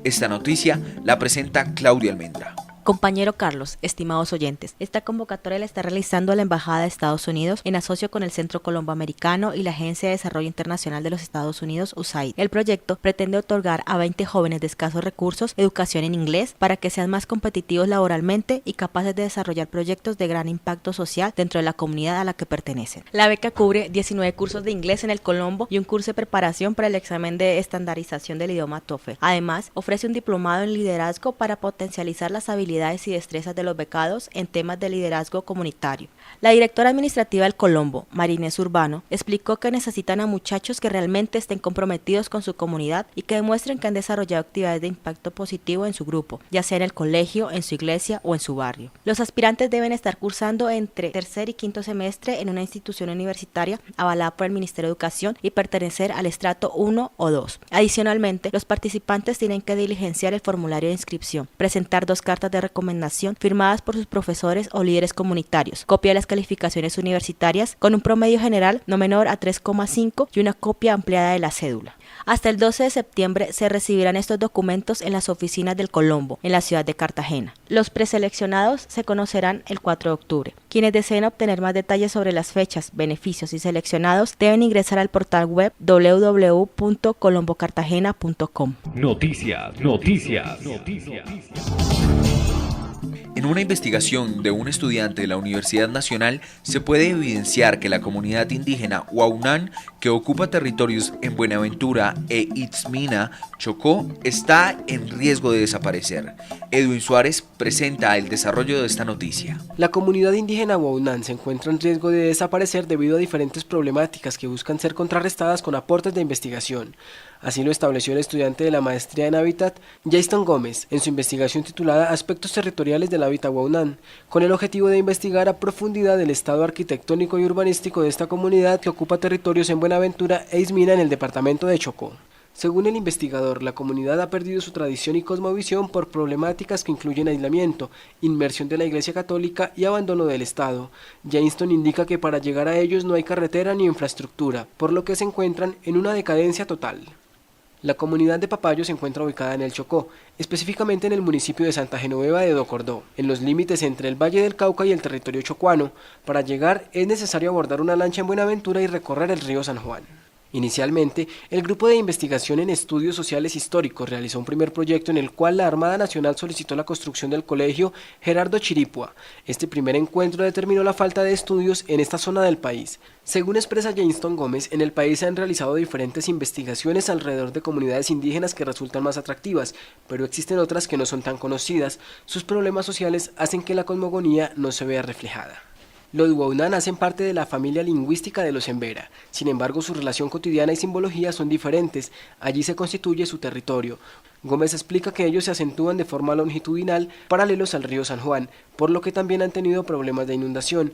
Esta noticia la presenta Claudia Almendra. Compañero Carlos, estimados oyentes, esta convocatoria la está realizando la Embajada de Estados Unidos en asocio con el Centro Colomboamericano y la Agencia de Desarrollo Internacional de los Estados Unidos, USAID. El proyecto pretende otorgar a 20 jóvenes de escasos recursos educación en inglés para que sean más competitivos laboralmente y capaces de desarrollar proyectos de gran impacto social dentro de la comunidad a la que pertenecen. La beca cubre 19 cursos de inglés en el Colombo y un curso de preparación para el examen de estandarización del idioma TOEFL. Además, ofrece un diplomado en liderazgo para potencializar las habilidades y destrezas de los becados en temas de liderazgo comunitario. La directora administrativa del Colombo, Marinés Urbano, explicó que necesitan a muchachos que realmente estén comprometidos con su comunidad y que demuestren que han desarrollado actividades de impacto positivo en su grupo, ya sea en el colegio, en su iglesia o en su barrio. Los aspirantes deben estar cursando entre tercer y quinto semestre en una institución universitaria avalada por el Ministerio de Educación y pertenecer al estrato 1 o 2. Adicionalmente, los participantes tienen que diligenciar el formulario de inscripción, presentar 2 cartas de recomendación firmadas por sus profesores o líderes comunitarios, copia de las calificaciones universitarias con un promedio general no menor a 3,5 y una copia ampliada de la cédula. Hasta el 12 de septiembre se recibirán estos documentos en las oficinas del Colombo, en la ciudad de Cartagena. Los preseleccionados se conocerán el 4 de octubre. Quienes deseen obtener más detalles sobre las fechas, beneficios y seleccionados deben ingresar al portal web www.colombocartagena.com. Noticias. En una investigación de un estudiante de la Universidad Nacional se puede evidenciar que la comunidad indígena Huaunán, que ocupa territorios en Buenaventura e Itzmina, Chocó, está en riesgo de desaparecer. Edwin Suárez presenta el desarrollo de esta noticia. La comunidad indígena Huaunán se encuentra en riesgo de desaparecer debido a diferentes problemáticas que buscan ser contrarrestadas con aportes de investigación. Así lo estableció el estudiante de la maestría en Hábitat, Jason Gómez, en su investigación titulada Aspectos territoriales del hábitat Huaunán, con el objetivo de investigar a profundidad el estado arquitectónico y urbanístico de esta comunidad que ocupa territorios en Buenaventura e Itzmina en el departamento de Chocó. Según el investigador, la comunidad ha perdido su tradición y cosmovisión por problemáticas que incluyen aislamiento, inmersión de la Iglesia Católica y abandono del Estado. Jameson indica que para llegar a ellos no hay carretera ni infraestructura, por lo que se encuentran en una decadencia total. La comunidad de Papayo se encuentra ubicada en el Chocó, específicamente en el municipio de Santa Genoveva de Docordó, en los límites entre el Valle del Cauca y el territorio chocuano. Para llegar es necesario abordar una lancha en Buenaventura y recorrer el río San Juan. Inicialmente, el Grupo de Investigación en Estudios Sociales Históricos realizó un primer proyecto en el cual la Armada Nacional solicitó la construcción del colegio Gerardo Chiripua. Este primer encuentro determinó la falta de estudios en esta zona del país. Según expresa Jameson Gómez, en el país se han realizado diferentes investigaciones alrededor de comunidades indígenas que resultan más atractivas, pero existen otras que no son tan conocidas. Sus problemas sociales hacen que la cosmogonía no se vea reflejada. Los Huaunán hacen parte de la familia lingüística de los Embera, sin embargo su relación cotidiana y simbología son diferentes, allí se constituye su territorio. Gómez explica que ellos se acentúan de forma longitudinal paralelos al río San Juan, por lo que también han tenido problemas de inundación.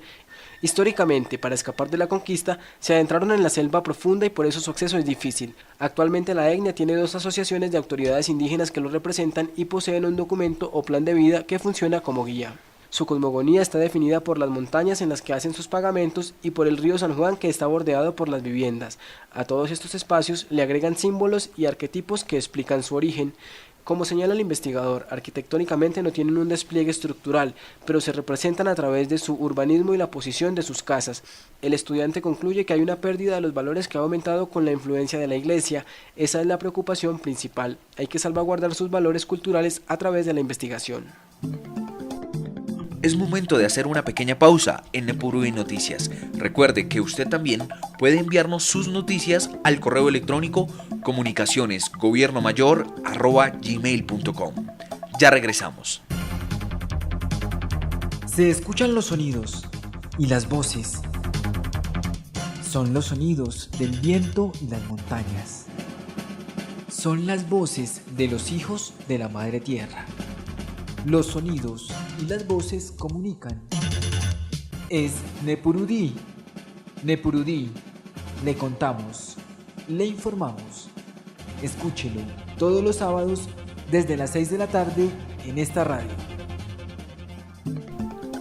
Históricamente, para escapar de la conquista, se adentraron en la selva profunda y por eso su acceso es difícil. Actualmente la etnia tiene 2 asociaciones de autoridades indígenas que lo representan y poseen un documento o plan de vida que funciona como guía. Su cosmogonía está definida por las montañas en las que hacen sus pagamentos y por el río San Juan que está bordeado por las viviendas. A todos estos espacios le agregan símbolos y arquetipos que explican su origen. Como señala el investigador, arquitectónicamente no tienen un despliegue estructural, pero se representan a través de su urbanismo y la posición de sus casas. El estudiante concluye que hay una pérdida de los valores que ha aumentado con la influencia de la Iglesia. Esa es la preocupación principal. Hay que salvaguardar sus valores culturales a través de la investigación. Es momento de hacer una pequeña pausa en Nepurui Noticias. Recuerde que usted también puede enviarnos sus noticias al correo electrónico comunicacionesgobiernomayor@gmail.com. Ya regresamos. Se escuchan los sonidos y las voces. Son los sonidos del viento y las montañas. Son las voces de los hijos de la Madre Tierra. Los sonidos y las voces comunican. es Nepurudí. Nepurudí, le contamos, le informamos. Escúchelo todos los sábados desde las 6 de la tarde en esta radio.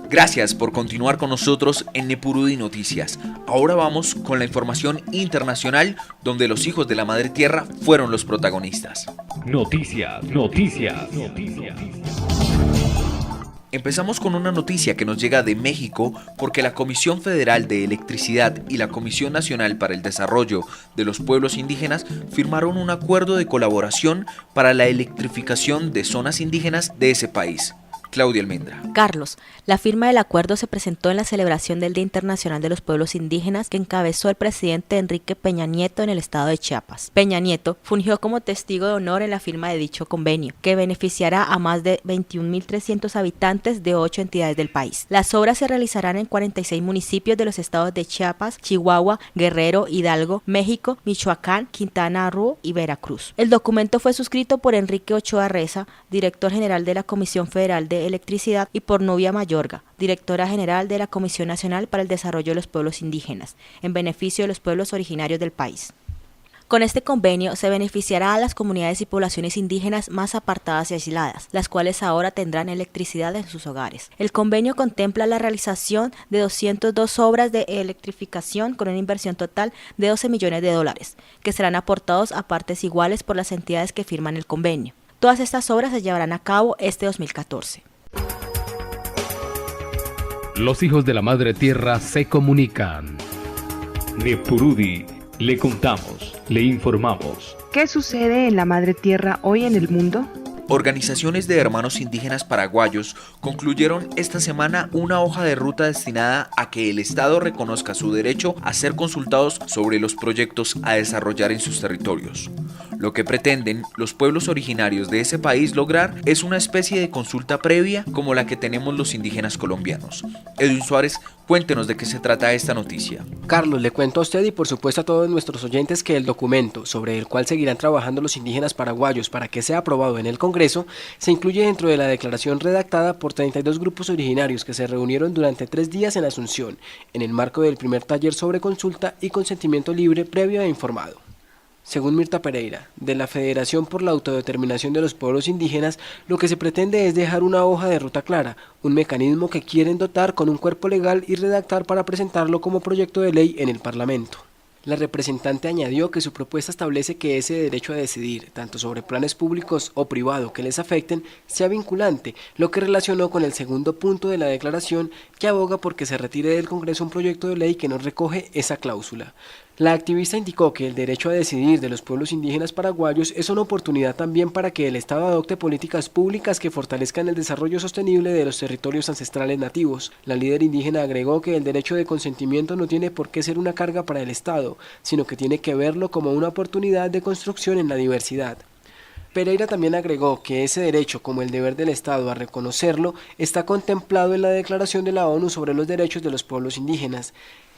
Gracias por continuar con nosotros en Nepurudí Noticias. Ahora vamos con la información internacional donde los hijos de la Madre Tierra fueron los protagonistas. Noticias. Empezamos con una noticia que nos llega de México porque la Comisión Federal de Electricidad y la Comisión Nacional para el Desarrollo de los Pueblos Indígenas firmaron un acuerdo de colaboración para la electrificación de zonas indígenas de ese país. Claudia Almendra. Carlos, la firma del acuerdo se presentó en la celebración del Día Internacional de los Pueblos Indígenas que encabezó el presidente Enrique Peña Nieto en el estado de Chiapas. Peña Nieto fungió como testigo de honor en la firma de dicho convenio, que beneficiará a más de 21.300 habitantes de 8 entidades del país. Las obras se realizarán en 46 municipios de los estados de Chiapas, Chihuahua, Guerrero, Hidalgo, México, Michoacán, Quintana Roo y Veracruz. El documento fue suscrito por Enrique Ochoa Reza, director general de la Comisión Federal de Electricidad, y por Nubia Mayorga, directora general de la Comisión Nacional para el Desarrollo de los Pueblos Indígenas, en beneficio de los pueblos originarios del país. Con este convenio se beneficiará a las comunidades y poblaciones indígenas más apartadas y aisladas, las cuales ahora tendrán electricidad en sus hogares. El convenio contempla la realización de 202 obras de electrificación con una inversión total de $12 millones, que serán aportados a partes iguales por las entidades que firman el convenio. Todas estas obras se llevarán a cabo este 2014. Los hijos de la Madre Tierra se comunican. Nepurudí, le contamos, le informamos. ¿Qué sucede en la Madre Tierra hoy en el mundo? Organizaciones de hermanos indígenas paraguayos concluyeron esta semana una hoja de ruta destinada a que el Estado reconozca su derecho a ser consultados sobre los proyectos a desarrollar en sus territorios. Lo que pretenden los pueblos originarios de ese país lograr es una especie de consulta previa como la que tenemos los indígenas colombianos. Edwin Suárez, cuéntenos de qué se trata esta noticia. Carlos, le cuento a usted y por supuesto a todos nuestros oyentes que el documento sobre el cual seguirán trabajando los indígenas paraguayos para que sea aprobado en el Congreso se incluye dentro de la declaración redactada por 32 grupos originarios que se reunieron durante 3 días en Asunción, en el marco del primer taller sobre consulta y consentimiento libre, previo e informado. Según Mirta Pereira, de la Federación por la Autodeterminación de los Pueblos Indígenas, lo que se pretende es dejar una hoja de ruta clara, un mecanismo que quieren dotar con un cuerpo legal y redactar para presentarlo como proyecto de ley en el Parlamento. La representante añadió que su propuesta establece que ese derecho a decidir, tanto sobre planes públicos o privados que les afecten, sea vinculante, lo que relacionó con el segundo punto de la declaración, que aboga porque se retire del Congreso un proyecto de ley que no recoge esa cláusula. La activista indicó que el derecho a decidir de los pueblos indígenas paraguayos es una oportunidad también para que el Estado adopte políticas públicas que fortalezcan el desarrollo sostenible de los territorios ancestrales nativos. La líder indígena agregó que el derecho de consentimiento no tiene por qué ser una carga para el Estado, sino que tiene que verlo como una oportunidad de construcción en la diversidad. Pereira también agregó que ese derecho, como el deber del Estado a reconocerlo, está contemplado en la Declaración de la ONU sobre los Derechos de los Pueblos Indígenas.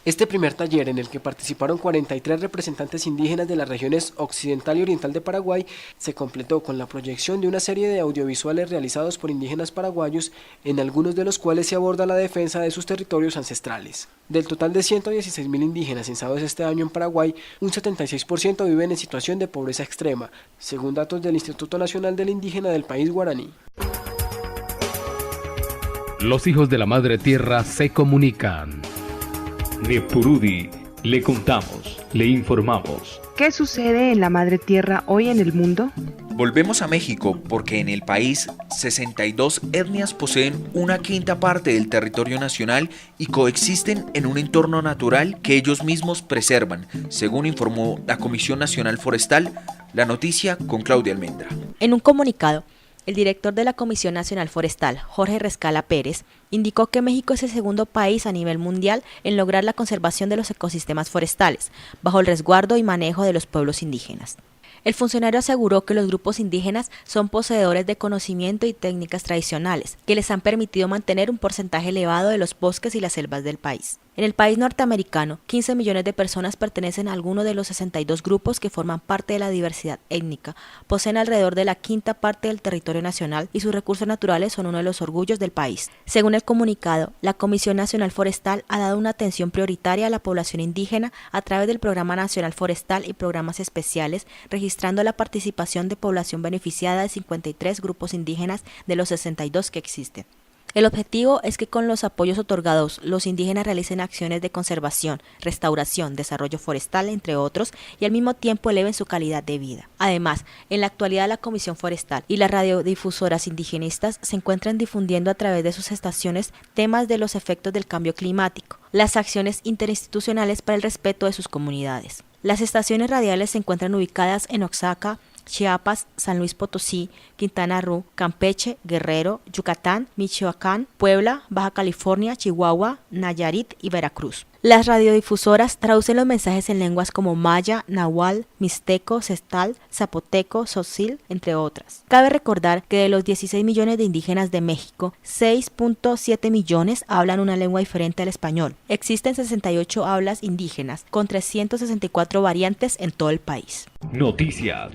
Este primer taller, en el que participaron 43 representantes indígenas de las regiones occidental y oriental de Paraguay, se completó con la proyección de una serie de audiovisuales realizados por indígenas paraguayos, en algunos de los cuales se aborda la defensa de sus territorios ancestrales. Del total de 116.000 indígenas censados este año en Paraguay, un 76% viven en situación de pobreza extrema, según datos del Instituto Nacional del Indígena del país guaraní. Los hijos de la Madre Tierra se comunican. Nepurudí, le contamos, le informamos. ¿Qué sucede en la Madre Tierra hoy en el mundo? Volvemos a México porque en el país 62 etnias poseen una quinta parte del territorio nacional y coexisten en un entorno natural que ellos mismos preservan, según informó la Comisión Nacional Forestal. La noticia con Claudia Almendra. En un comunicado, el director de la Comisión Nacional Forestal, Jorge Rescala Pérez, indicó que México es el segundo país a nivel mundial en lograr la conservación de los ecosistemas forestales, bajo el resguardo y manejo de los pueblos indígenas. El funcionario aseguró que los grupos indígenas son poseedores de conocimiento y técnicas tradicionales, que les han permitido mantener un porcentaje elevado de los bosques y las selvas del país. En el país norteamericano, 15 millones de personas pertenecen a alguno de los 62 grupos que forman parte de la diversidad étnica, poseen alrededor de la quinta parte del territorio nacional y sus recursos naturales son uno de los orgullos del país. Según el comunicado, la Comisión Nacional Forestal ha dado una atención prioritaria a la población indígena a través del Programa Nacional Forestal y programas especiales, registrando la participación de población beneficiada de 53 grupos indígenas de los 62 que existen. El objetivo es que con los apoyos otorgados, los indígenas realicen acciones de conservación, restauración, desarrollo forestal, entre otros, y al mismo tiempo eleven su calidad de vida. Además, en la actualidad la Comisión Forestal y las radiodifusoras indigenistas se encuentran difundiendo a través de sus estaciones temas de los efectos del cambio climático, las acciones interinstitucionales para el respeto de sus comunidades. Las estaciones radiales se encuentran ubicadas en Oaxaca, Chiapas, San Luis Potosí, Quintana Roo, Campeche, Guerrero, Yucatán, Michoacán, Puebla, Baja California, Chihuahua, Nayarit y Veracruz. Las radiodifusoras traducen los mensajes en lenguas como maya, nahual, mixteco, cestal, zapoteco, zotzil, entre otras. Cabe recordar que de los 16 millones de indígenas de México, 6.7 millones hablan una lengua diferente al español. Existen 68 hablas indígenas, con 364 variantes en todo el país. Noticias.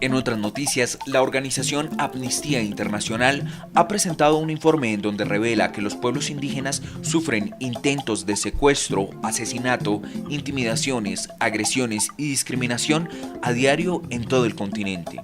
En otras noticias, la organización Amnistía Internacional ha presentado un informe en donde revela que los pueblos indígenas sufren intentos de secuestro, asesinato, intimidaciones, agresiones y discriminación a diario en todo el continente.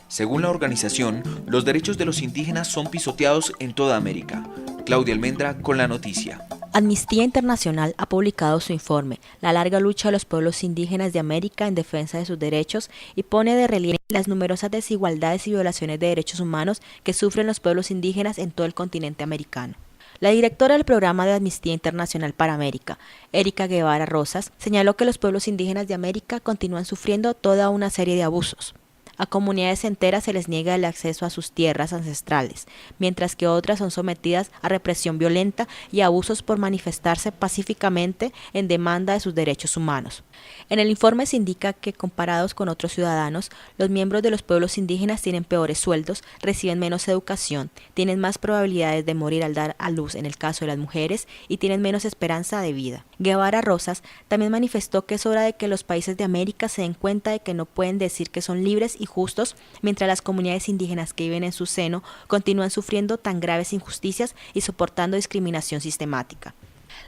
Según la organización, los derechos de los indígenas son pisoteados en toda América. Claudia Almendra con la noticia. Amnistía Internacional ha publicado su informe, La larga lucha de los pueblos indígenas de América en defensa de sus derechos, y pone de relieve las numerosas desigualdades y violaciones de derechos humanos que sufren los pueblos indígenas en todo el continente americano. La directora del programa de Amnistía Internacional para América, Erika Guevara Rosas, señaló que los pueblos indígenas de América continúan sufriendo toda una serie de abusos. A comunidades enteras se les niega el acceso a sus tierras ancestrales, mientras que otras son sometidas a represión violenta y abusos por manifestarse pacíficamente en demanda de sus derechos humanos. En el informe se indica que, comparados con otros ciudadanos, los miembros de los pueblos indígenas tienen peores sueldos, reciben menos educación, tienen más probabilidades de morir al dar a luz en el caso de las mujeres y tienen menos esperanza de vida. Guevara Rosas también manifestó que es hora de que los países de América se den cuenta de que no pueden decir que son libres y justos mientras las comunidades indígenas que viven en su seno continúan sufriendo tan graves injusticias y soportando discriminación sistemática.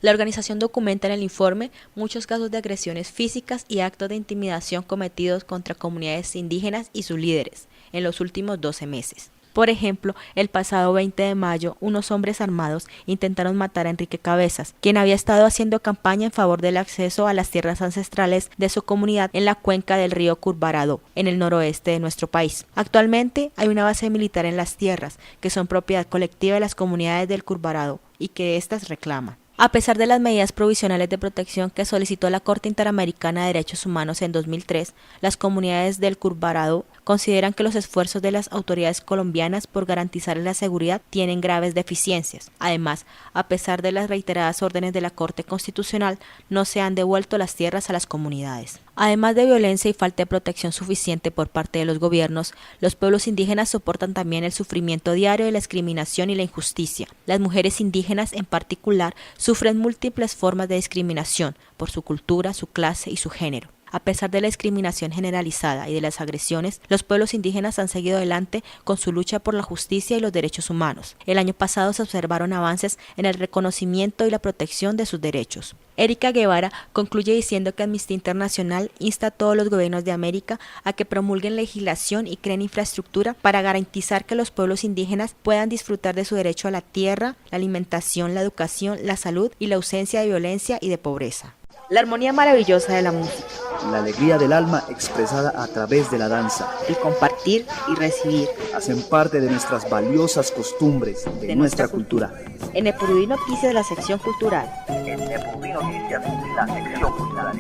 La organización documenta en el informe muchos casos de agresiones físicas y actos de intimidación cometidos contra comunidades indígenas y sus líderes en los últimos 12 meses. Por ejemplo, el pasado 20 de mayo, unos hombres armados intentaron matar a Enrique Cabezas, quien había estado haciendo campaña en favor del acceso a las tierras ancestrales de su comunidad en la cuenca del río Curvarado, en el noroeste de nuestro país. Actualmente hay una base militar en las tierras, que son propiedad colectiva de las comunidades del Curvarado y que éstas reclaman. A pesar de las medidas provisionales de protección que solicitó la Corte Interamericana de Derechos Humanos en 2003, las comunidades del Curvarado consideran que los esfuerzos de las autoridades colombianas por garantizar la seguridad tienen graves deficiencias. Además, a pesar de las reiteradas órdenes de la Corte Constitucional, no se han devuelto las tierras a las comunidades. Además de violencia y falta de protección suficiente por parte de los gobiernos, los pueblos indígenas soportan también el sufrimiento diario de la discriminación y la injusticia. Las mujeres indígenas, en particular, sufren múltiples formas de discriminación por su cultura, su clase y su género. A pesar de la discriminación generalizada y de las agresiones, los pueblos indígenas han seguido adelante con su lucha por la justicia y los derechos humanos. El año pasado se observaron avances en el reconocimiento y la protección de sus derechos. Erika Guevara concluye diciendo que Amnistía Internacional insta a todos los gobiernos de América a que promulguen legislación y creen infraestructura para garantizar que los pueblos indígenas puedan disfrutar de su derecho a la tierra, la alimentación, la educación, la salud y la ausencia de violencia y de pobreza. La armonía maravillosa de la música. La alegría del alma expresada a través de la danza. El compartir y recibir. Hacen parte de nuestras valiosas costumbres, de nuestra cultura. En Epurudí Noticias, la sección cultural. En Epurudí Noticias, la sección cultural.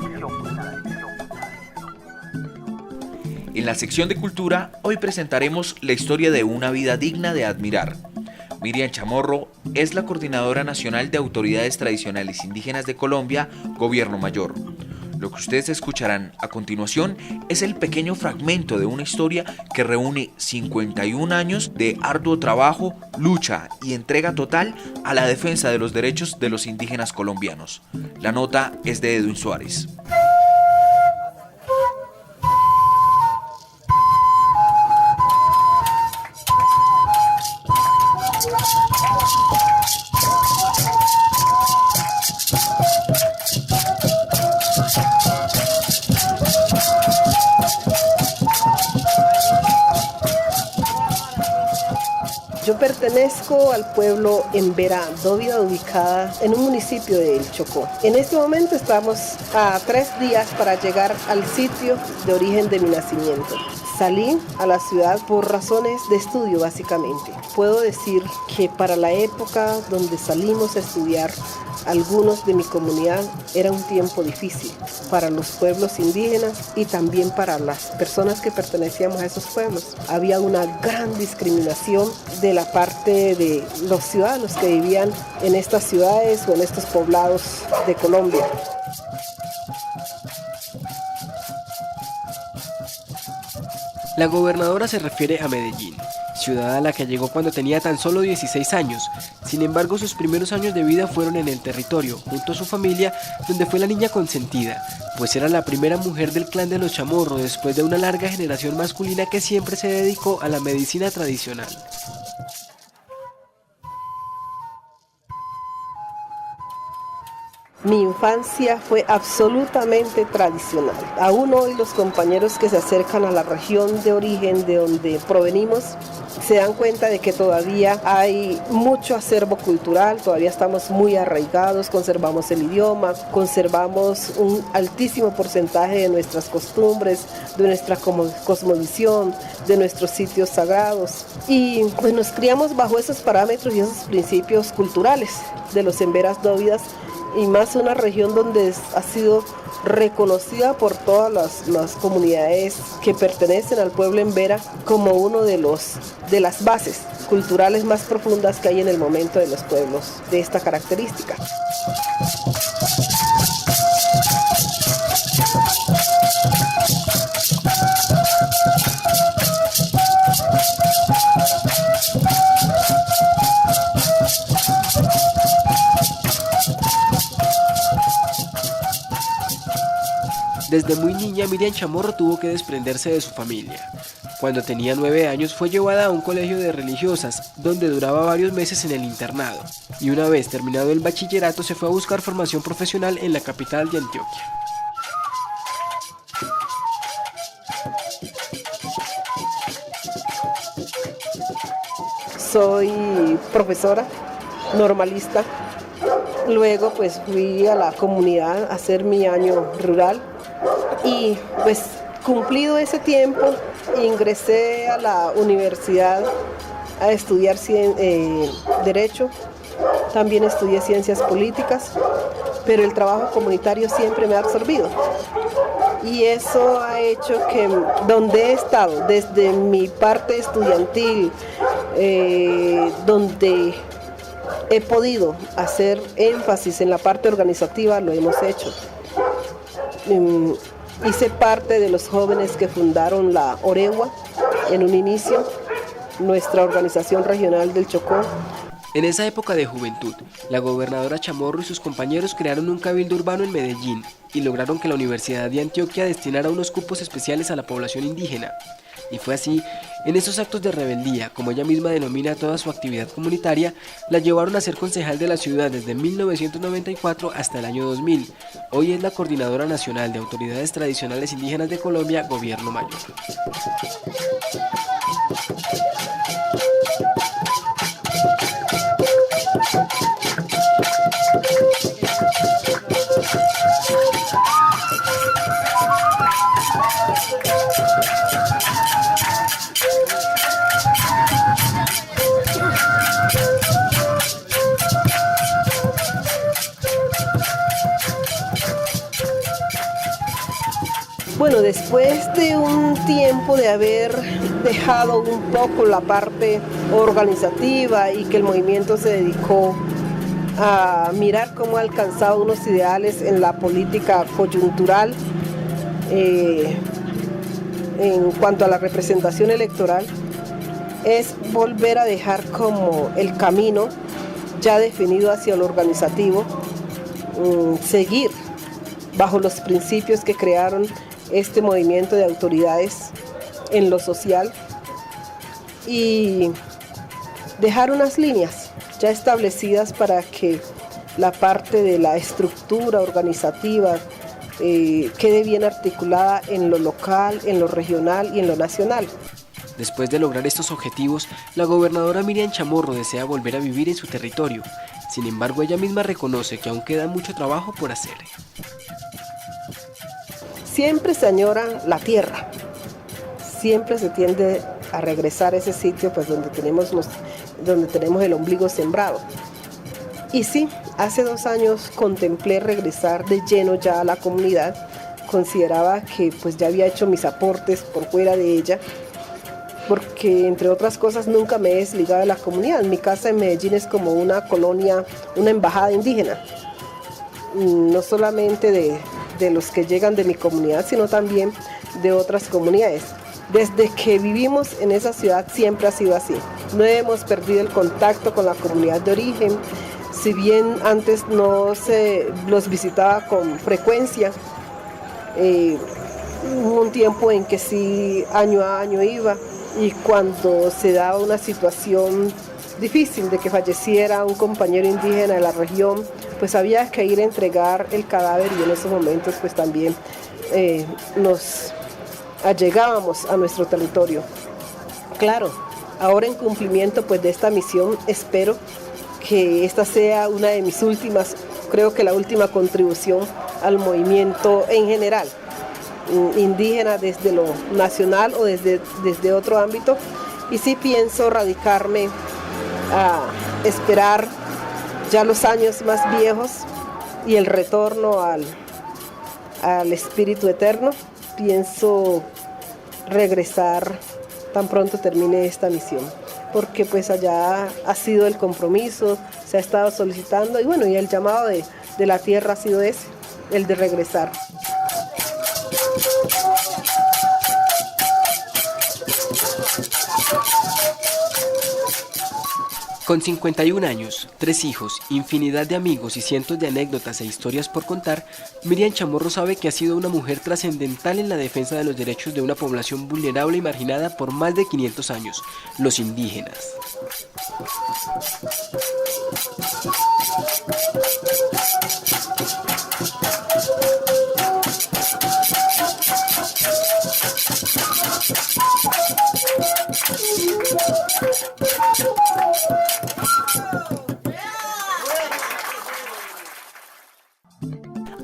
En la sección de cultura, hoy presentaremos la historia de una vida digna de admirar. Miriam Chamorro es la Coordinadora Nacional de Autoridades Tradicionales Indígenas de Colombia, Gobierno Mayor. Lo que ustedes escucharán a continuación es el pequeño fragmento de una historia que reúne 51 años de arduo trabajo, lucha y entrega total a la defensa de los derechos de los indígenas colombianos. La nota es de Edwin Suárez. Yo pertenezco al pueblo Emberá Dóvida, ubicada en un municipio del Chocó. En este momento estamos a 3 días para llegar al sitio de origen de mi nacimiento. Salí a la ciudad por razones de estudio, básicamente. Puedo decir que para la época donde salimos a estudiar, algunos de mi comunidad, era un tiempo difícil para los pueblos indígenas y también para las personas que pertenecíamos a esos pueblos. Había una gran discriminación de la parte de los ciudadanos que vivían en estas ciudades o en estos poblados de Colombia. La gobernadora se refiere a Medellín, ciudad a la que llegó cuando tenía tan solo 16 años. Sin embargo, sus primeros años de vida fueron en el territorio, junto a su familia, donde fue la niña consentida, pues era la primera mujer del clan de los Chamorro después de una larga generación masculina que siempre se dedicó a la medicina tradicional. Mi infancia fue absolutamente tradicional. Aún hoy los compañeros que se acercan a la región de origen de donde provenimos se dan cuenta de que todavía hay mucho acervo cultural, todavía estamos muy arraigados, conservamos el idioma, conservamos un altísimo porcentaje de nuestras costumbres, de nuestra cosmovisión, de nuestros sitios sagrados. Y pues nos criamos bajo esos parámetros y esos principios culturales de los Emberas Dóvidas, y más una región donde ha sido reconocida por todas las comunidades que pertenecen al pueblo Embera como uno de las bases culturales más profundas que hay en el momento de los pueblos de esta característica. Desde muy niña, Miriam Chamorro tuvo que desprenderse de su familia. Cuando tenía 9 años fue llevada a un colegio de religiosas, donde duraba varios meses en el internado, y una vez terminado el bachillerato se fue a buscar formación profesional en la capital de Antioquia. Soy profesora, normalista. Luego pues fui a la comunidad a hacer mi año rural y pues cumplido ese tiempo ingresé a la universidad a estudiar Derecho, también estudié Ciencias Políticas, pero el trabajo comunitario siempre me ha absorbido. Y eso ha hecho que donde he estado, desde mi parte estudiantil, donde he podido hacer énfasis en la parte organizativa, lo hemos hecho. Hice parte de los jóvenes que fundaron la Oregua en un inicio, nuestra organización regional del Chocó. En esa época de juventud, la gobernadora Chamorro y sus compañeros crearon un cabildo urbano en Medellín y lograron que la Universidad de Antioquia destinara unos cupos especiales a la población indígena. Y fue así, en esos actos de rebeldía, como ella misma denomina toda su actividad comunitaria, la llevaron a ser concejal de la ciudad desde 1994 hasta el año 2000. Hoy es la Coordinadora Nacional de Autoridades Tradicionales Indígenas de Colombia, Gobierno Mayor. Bueno, después de un tiempo de haber dejado un poco la parte organizativa y que el movimiento se dedicó a mirar cómo ha alcanzado unos ideales en la política coyuntural en cuanto a la representación electoral, es volver a dejar como el camino ya definido hacia lo organizativo, seguir bajo los principios que crearon este movimiento de autoridades en lo social y dejar unas líneas ya establecidas para que la parte de la estructura organizativa quede bien articulada en lo local, en lo regional y en lo nacional. Después de lograr estos objetivos, la gobernadora Miriam Chamorro desea volver a vivir en su territorio. Sin embargo, ella misma reconoce que aún queda mucho trabajo por hacer. Siempre se añora la tierra, siempre se tiende a regresar a ese sitio pues, donde tenemos el ombligo sembrado. Y sí, hace 2 años contemplé regresar de lleno ya a la comunidad. Consideraba que pues, ya había hecho mis aportes por fuera de ella, porque entre otras cosas nunca me he desligado de la comunidad. Mi casa en Medellín es como una colonia, una embajada indígena, no solamente de los que llegan de mi comunidad, sino también de otras comunidades. Desde que vivimos en esa ciudad siempre ha sido así. No hemos perdido el contacto con la comunidad de origen, si bien antes no se los visitaba con frecuencia. Hubo un tiempo en que sí, año a año iba, y cuando se daba una situación difícil de que falleciera un compañero indígena de la región, pues había que ir a entregar el cadáver, y en esos momentos pues también nos allegábamos a nuestro territorio. Claro, ahora en cumplimiento pues de esta misión, espero que esta sea una de mis últimas, creo que la última contribución al movimiento en general, indígena desde lo nacional o desde otro ámbito, y sí pienso radicarme a esperar ya los años más viejos y el retorno al espíritu eterno. Pienso regresar tan pronto termine esta misión, porque pues allá ha sido el compromiso, se ha estado solicitando, y bueno, y el llamado de la tierra ha sido ese, el de regresar. Con 51 años, 3 hijos, infinidad de amigos y cientos de anécdotas e historias por contar, Miriam Chamorro sabe que ha sido una mujer trascendental en la defensa de los derechos de una población vulnerable y marginada por más de 500 años, los indígenas.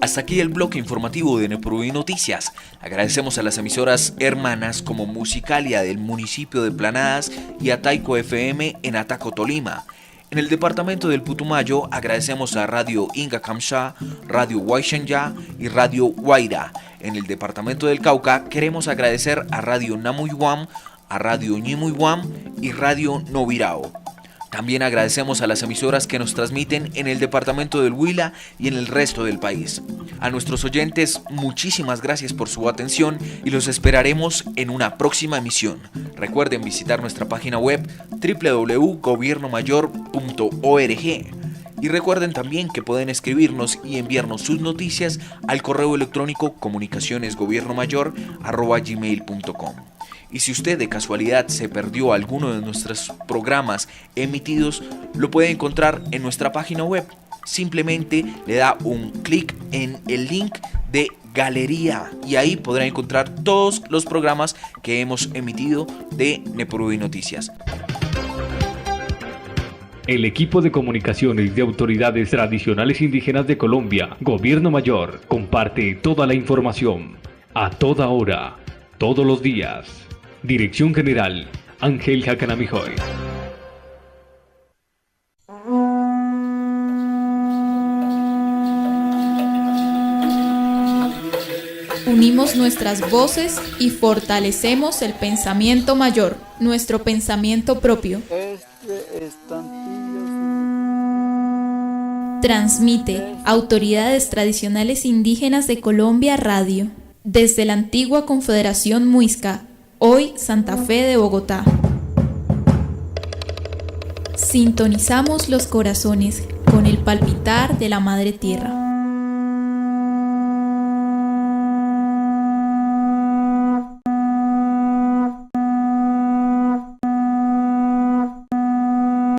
Hasta aquí el bloque informativo de Neprovi Noticias. Agradecemos a las emisoras hermanas como Musicalia del municipio de Planadas y Ataico FM en Ataco, Tolima. En el departamento del Putumayo agradecemos a Radio Inga Kamsha, Radio Huaychanya y Radio Guaira. En el departamento del Cauca queremos agradecer a Radio Namuyuam, a Radio Ñimuyuam y Radio Novirao. También agradecemos a las emisoras que nos transmiten en el departamento del Huila y en el resto del país. A nuestros oyentes, muchísimas gracias por su atención y los esperaremos en una próxima emisión. Recuerden visitar nuestra página web www.gobiernomayor.org. Y recuerden también que pueden escribirnos y enviarnos sus noticias al correo electrónico comunicacionesgobiernomayor@gmail.com. Y si usted de casualidad se perdió alguno de nuestros programas emitidos, lo puede encontrar en nuestra página web. Simplemente le da un clic en el link de Galería y ahí podrá encontrar todos los programas que hemos emitido de Neprovi Noticias. El equipo de comunicaciones de autoridades tradicionales indígenas de Colombia, Gobierno Mayor, comparte toda la información, a toda hora, todos los días. Dirección General, Ángel Jacanamijoy. Unimos nuestras voces y fortalecemos el pensamiento mayor, nuestro pensamiento propio. Transmite Autoridades Tradicionales Indígenas de Colombia Radio, desde la antigua Confederación Muisca, hoy Santa Fe de Bogotá. Sintonizamos los corazones con el palpitar de la Madre Tierra.